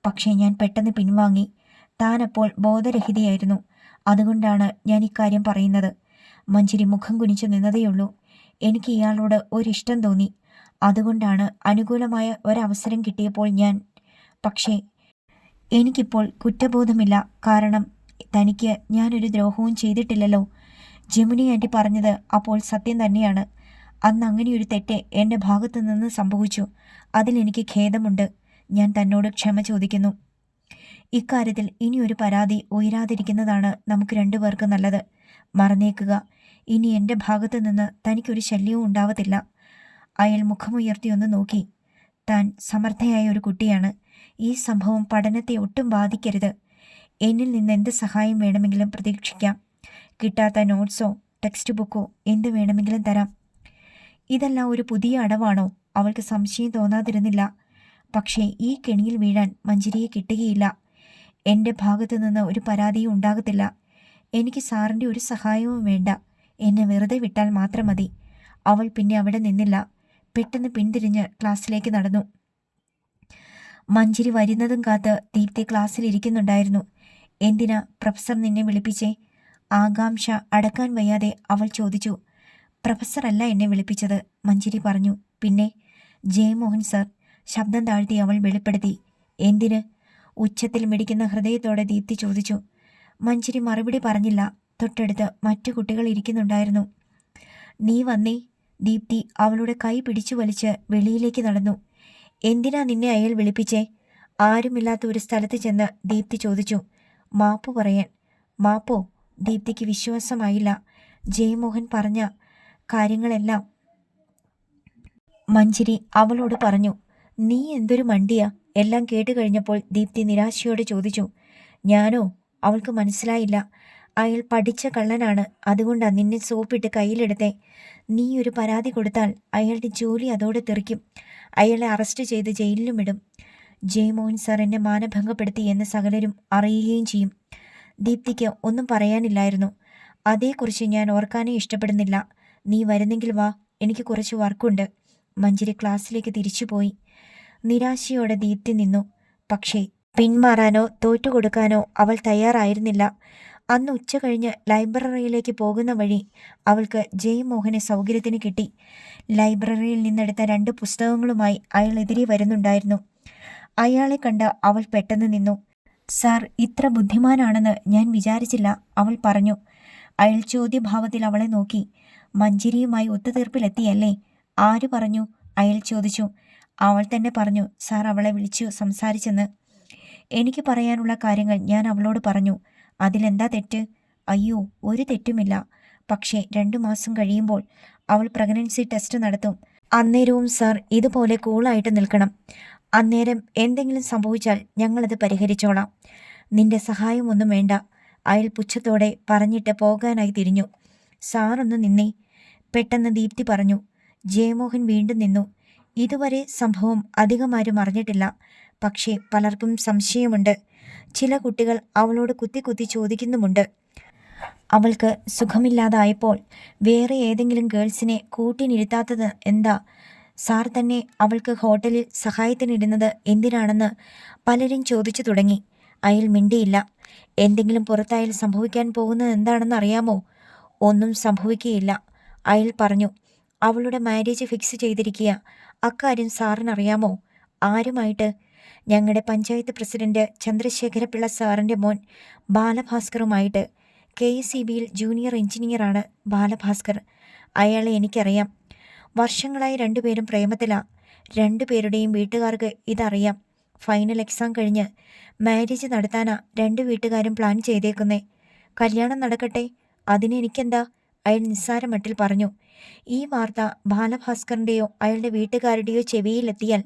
പക്ഷേ ഞാൻ പെട്ടെന്ന് പിൻവാങ്ങി. താനപ്പോൾ ബോധരഹിതയായിരുന്നു. അതുകൊണ്ടാണ് ഞാൻ ഇക്കാര്യം പറയുന്നത്. മഞ്ജരി മുഖം കുനിച്ചു നിന്നതേയുള്ളൂ. എനിക്ക് ഇയാളോട് ഒരിഷ്ടം തോന്നി. അതുകൊണ്ടാണ് അനുകൂലമായ ഒരവസരം കിട്ടിയപ്പോൾ പക്ഷേ എനിക്കിപ്പോൾ കുറ്റബോധമില്ല. കാരണം തനിക്ക് ഞാനൊരു ദ്രോഹവും ചെയ്തിട്ടില്ലല്ലോ. ജമുനി ആൻറ്റി പറഞ്ഞത് അപ്പോൾ സത്യം തന്നെയാണ്. അന്ന് അങ്ങനെയൊരു തെറ്റ് എൻ്റെ ഭാഗത്തു നിന്ന് സംഭവിച്ചു. അതിലെനിക്ക് ഖേദമുണ്ട്. ഞാൻ തന്നോട് ക്ഷമ ചോദിക്കുന്നു. ഇക്കാര്യത്തിൽ ഇനിയൊരു പരാതി ഉയരാതിരിക്കുന്നതാണ് നമുക്ക് രണ്ടുപേർക്ക് നല്ലത്. മറന്നേക്കുക. ഇനി എൻ്റെ ഭാഗത്തു നിന്ന് തനിക്കൊരു ശല്യവും ഉണ്ടാവത്തില്ല. അയാൾ മുഖമുയർത്തിയൊന്ന് നോക്കി. താൻ സമർത്ഥയായ ഒരു കുട്ടിയാണ്. ഈ സംഭവം പഠനത്തെ ഒട്ടും ബാധിക്കരുത്. എന്നിൽ നിന്ന് എന്ത് സഹായം വേണമെങ്കിലും പ്രതീക്ഷിക്കാം. കിട്ടാത്ത നോട്ട്സോ ടെക്സ്റ്റ് ബുക്കോ എന്ത് വേണമെങ്കിലും തരാം. ഇതെല്ലാം ഒരു പുതിയ അടവാണോ? അവൾക്ക് സംശയം തോന്നാതിരുന്നില്ല. പക്ഷേ ഈ കെണിയിൽ വീഴാൻ മഞ്ജരിയെ കിട്ടുകയില്ല. എൻ്റെ ഭാഗത്തു നിന്ന് ഒരു പരാതിയും ഉണ്ടാകത്തില്ല. എനിക്ക് സാറിൻ്റെ ഒരു സഹായവും വേണ്ട. എന്നെ വെറുതെ വിട്ടാൽ മാത്രം മതി. അവൾ പിന്നെ അവിടെ നിന്നില്ല. പെട്ടെന്ന് പിന്തിരിഞ്ഞ് ക്ലാസ്സിലേക്ക് നടന്നു. മഞ്ജരി വരുന്നതും കാത്ത് ദീപ്തി ക്ലാസ്സിലിരിക്കുന്നുണ്ടായിരുന്നു. എന്തിനാ പ്രൊഫസർ നിന്നെ വിളിപ്പിച്ചേ? ആകാംക്ഷ അടക്കാൻ വയ്യാതെ അവൾ ചോദിച്ചു. പ്രൊഫസറല്ല എന്നെ വിളിപ്പിച്ചത്, മഞ്ജരി പറഞ്ഞു. പിന്നെ? ജയമോഹൻ സർ, ശബ്ദം താഴ്ത്തി അവൾ വെളിപ്പെടുത്തി. എന്തിന്? ഉച്ചത്തിൽ മിടിക്കുന്ന ഹൃദയത്തോടെ ദീപ്തി ചോദിച്ചു. മഞ്ജരി മറുപടി പറഞ്ഞില്ല. തൊട്ടടുത്ത് മറ്റു കുട്ടികൾ ഇരിക്കുന്നുണ്ടായിരുന്നു. നീ വന്നേ. ദീപ്തി അവളുടെ കൈ പിടിച്ചു വലിച്ച് വെളിയിലേക്ക് നടന്നു. എന്തിനാ നിന്നെ അയാൾ വിളിപ്പിച്ചേ? ആരുമില്ലാത്ത ഒരു സ്ഥലത്ത് ചെന്ന് ദീപ്തി ചോദിച്ചു. മാപ്പ് പറയാൻ. മാപ്പോ? ദീപ്തിക്ക് വിശ്വാസമായില്ല. ജയമോഹൻ പറഞ്ഞ കാര്യങ്ങളെല്ലാം മഞ്ജരി അവളോട് പറഞ്ഞു. നീ എന്തൊരു മണ്ടിയാ? എല്ലാം കേട്ട് കഴിഞ്ഞപ്പോൾ ദീപ്തി നിരാശയോടെ ചോദിച്ചു. ഞാനോ? അവൾക്ക് മനസ്സിലായില്ല. അയാൾ പഠിച്ച കള്ളനാണ്, അതുകൊണ്ടാ നിന്നെ സോപ്പിട്ട് കയ്യിലെടുത്തേ. നീ ഒരു പരാതി കൊടുത്താൽ അയാളുടെ ജോലി അതോടെ തെറിക്കും. അയാളെ അറസ്റ്റ് ചെയ്ത് ജയിലിലും ഇടും. ജയമോഹൻ സാർ എന്നെ മാനഭംഗപ്പെടുത്തി എന്ന് സകലരും അറിയുകയും ചെയ്യും. ദീപ്തിക്ക് ഒന്നും പറയാനില്ലായിരുന്നു. അതേക്കുറിച്ച് ഞാൻ ഓർക്കാനേ ഇഷ്ടപ്പെടുന്നില്ല. നീ വരുന്നെങ്കിൽ വാ, എനിക്ക് കുറച്ച് വർക്കുണ്ട്. മഞ്ജരി ക്ലാസ്സിലേക്ക് തിരിച്ചുപോയി. നിരാശയോടെ ദീപ്തി നിന്നു. പക്ഷേ പിന്മാറാനോ തോറ്റുകൊടുക്കാനോ അവൾ തയ്യാറായിരുന്നില്ല. അന്ന് ഉച്ച കഴിഞ്ഞ് ലൈബ്രറിയിലേക്ക് പോകുന്ന വഴി അവൾക്ക് ജയമോഹനെ സൗകര്യത്തിന് കിട്ടി. ലൈബ്രറിയിൽ നിന്നെടുത്ത 2 പുസ്തകങ്ങളുമായി അയാൾ എതിരെ വരുന്നുണ്ടായിരുന്നു. അയാളെ കണ്ട് അവൾ പെട്ടെന്ന് നിന്നു. സാർ ഇത്ര ബുദ്ധിമാനാണെന്ന് ഞാൻ വിചാരിച്ചില്ല, അവൾ പറഞ്ഞു. അയാൾ ചോദ്യഭാവത്തിൽ അവളെ നോക്കി. മഞ്ജരിയുമായി ഒത്തുതീർപ്പിലെത്തിയല്ലേ? ആര് പറഞ്ഞു? അയാൾ ചോദിച്ചു. അവൾ തന്നെ പറഞ്ഞു സാർ അവളെ വിളിച്ചു സംസാരിച്ചെന്ന്. എനിക്ക് പറയാനുള്ള കാര്യങ്ങൾ ഞാൻ അവളോട് പറഞ്ഞു. അതിലെന്താ തെറ്റ്? അയ്യോ, ഒരു തെറ്റുമില്ല. പക്ഷേ 2 മാസം കഴിയുമ്പോൾ അവൾ പ്രഗ്നൻസി ടെസ്റ്റ് നടത്തും. അന്നേരവും സാർ ഇതുപോലെ കൂളായിട്ട് നിൽക്കണം. അന്നേരം എന്തെങ്കിലും സംഭവിച്ചാൽ ഞങ്ങളത് പരിഹരിച്ചോളാം. നിന്റെ സഹായമൊന്നും വേണ്ട, അയാൾ പുച്ഛത്തോടെ പറഞ്ഞിട്ട് പോകാനായി തിരിഞ്ഞു. സാറൊന്ന് നിന്നേ, പെട്ടെന്ന് ദീപ്തി പറഞ്ഞു. ജയമോഹൻ വീണ്ടും നിന്നു. ഇതുവരെ സംഭവം അധികമാരും അറിഞ്ഞിട്ടില്ല. പക്ഷേ പലർക്കും സംശയമുണ്ട്. ചില കുട്ടികൾ അവളോട് കുത്തി ചോദിക്കുന്നുമുണ്ട്. അവൾക്ക് സുഖമില്ലാതായപ്പോൾ വേറെ ഏതെങ്കിലും ഗേൾസിനെ കൂട്ടിനിരുത്താത്തത് എന്താ? സാർ തന്നെ അവൾക്ക് ഹോട്ടലിൽ സഹായത്തിനിരുന്നത് എന്തിനാണെന്ന് പലരും ചോദിച്ചു തുടങ്ങി. അയാൾ മിണ്ടിയില്ല. എന്തെങ്കിലും പുറത്തായാൽ സംഭവിക്കാൻ പോകുന്നത് എന്താണെന്ന് അറിയാമോ? ഒന്നും സംഭവിക്കുകയില്ല, അയാൾ പറഞ്ഞു. അവളുടെ മാരേജ് ഫിക്സ് ചെയ്തിരിക്കുക. അക്കാര്യം സാറിനറിയാമോ? ആരുമായിട്ട്? ഞങ്ങളുടെ പഞ്ചായത്ത് പ്രസിഡന്റ് ചന്ദ്രശേഖരപിള്ള സാറിൻ്റെ മോൻ ബാലഭാസ്കറുമായിട്ട്. KSEBയിൽ ജൂനിയർ എഞ്ചിനീയറാണ് ബാലഭാസ്കർ. അയാളെ എനിക്കറിയാം. വർഷങ്ങളായി 2 പേരും പ്രേമത്തിലാ. 2 പേരുടെയും വീട്ടുകാർക്ക് ഇതറിയാം. ഫൈനൽ എക്സാം കഴിഞ്ഞ് മാരേജ് നടത്താനാ 2 വീട്ടുകാരും പ്ലാൻ ചെയ്തേക്കുന്നേ. കല്യാണം നടക്കട്ടെ, അതിന് എനിക്കെന്താ, അയാൾ നിസ്സാര മട്ടിൽ പറഞ്ഞു. ഈ വാർത്ത ബാലഭാസ്കറിൻ്റെയോ അയാളുടെ വീട്ടുകാരുടെയോ ചെവിയിലെത്തിയാൽ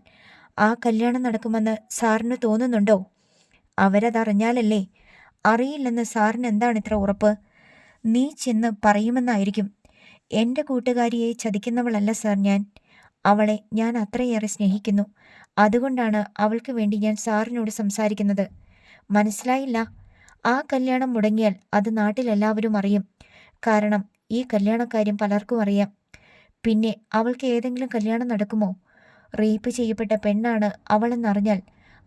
ആ കല്യാണം നടക്കുമെന്ന് സാറിന് തോന്നുന്നുണ്ടോ? അവരതറിഞ്ഞാലല്ലേ. അറിയില്ലെന്ന് സാറിന് എന്താണ് ഇത്ര ഉറപ്പ്? നീ ചെന്ന് പറയുമെന്നായിരിക്കും. എൻ്റെ കൂട്ടുകാരിയെ ചതിക്കുന്നവളല്ല സാർ ഞാൻ. അവളെ ഞാൻ അത്രയേറെ സ്നേഹിക്കുന്നു. അതുകൊണ്ടാണ് അവൾക്ക് വേണ്ടി ഞാൻ സാറിനോട് സംസാരിക്കുന്നത്. മനസ്സിലായില്ല? ആ കല്യാണം മുടങ്ങിയാൽ അത് നാട്ടിലെല്ലാവരും അറിയും. കാരണം ഈ കല്യാണക്കാര്യം പലർക്കും അറിയാം. പിന്നെ അവൾക്ക് ഏതെങ്കിലും കല്യാണം നടക്കുമോ? റേപ്പ് ചെയ്യപ്പെട്ട പെണ്ണാണ് അവളെന്നറിഞ്ഞാൽ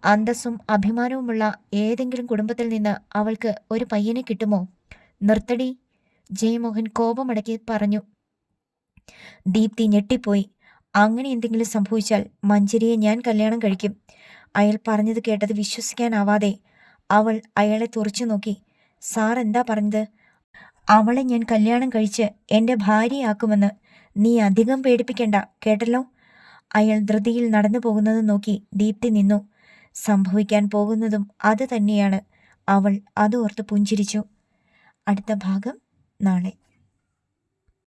അന്തസ്സും അഭിമാനവുമുള്ള ഏതെങ്കിലും കുടുംബത്തിൽ നിന്ന് അവൾക്ക് ഒരു പയ്യനെ കിട്ടുമോ? നിർത്തടി, ജയമോഹൻ കോപമടക്കി പറഞ്ഞു. ദീപ്തി ഞെട്ടിപ്പോയി. അങ്ങനെ എന്തെങ്കിലും സംഭവിച്ചാൽ മഞ്ജരിയെ ഞാൻ കല്യാണം കഴിക്കും. അയാൾ പറഞ്ഞത് കേട്ടത് വിശ്വസിക്കാനാവാതെ അവൾ അയാളെ തുറച്ചു നോക്കി. സാർ എന്താ പറഞ്ഞത്? അവളെ ഞാൻ കല്യാണം കഴിച്ച് എൻ്റെ ഭാര്യയാക്കുമെന്ന്. നീ അധികം പേടിപ്പിക്കണ്ട, കേട്ടല്ലോ. അയാൾ ധൃതിയിൽ നടന്നു പോകുന്നത് നോക്കി ദീപ്തി നിന്നു. സംഭവിക്കാൻ പോകുന്നതും അത് തന്നെയാണ്. അവൾ അതോർത്ത് പുഞ്ചിരിച്ചു. അടുത്ത ഭാഗം നാളെ.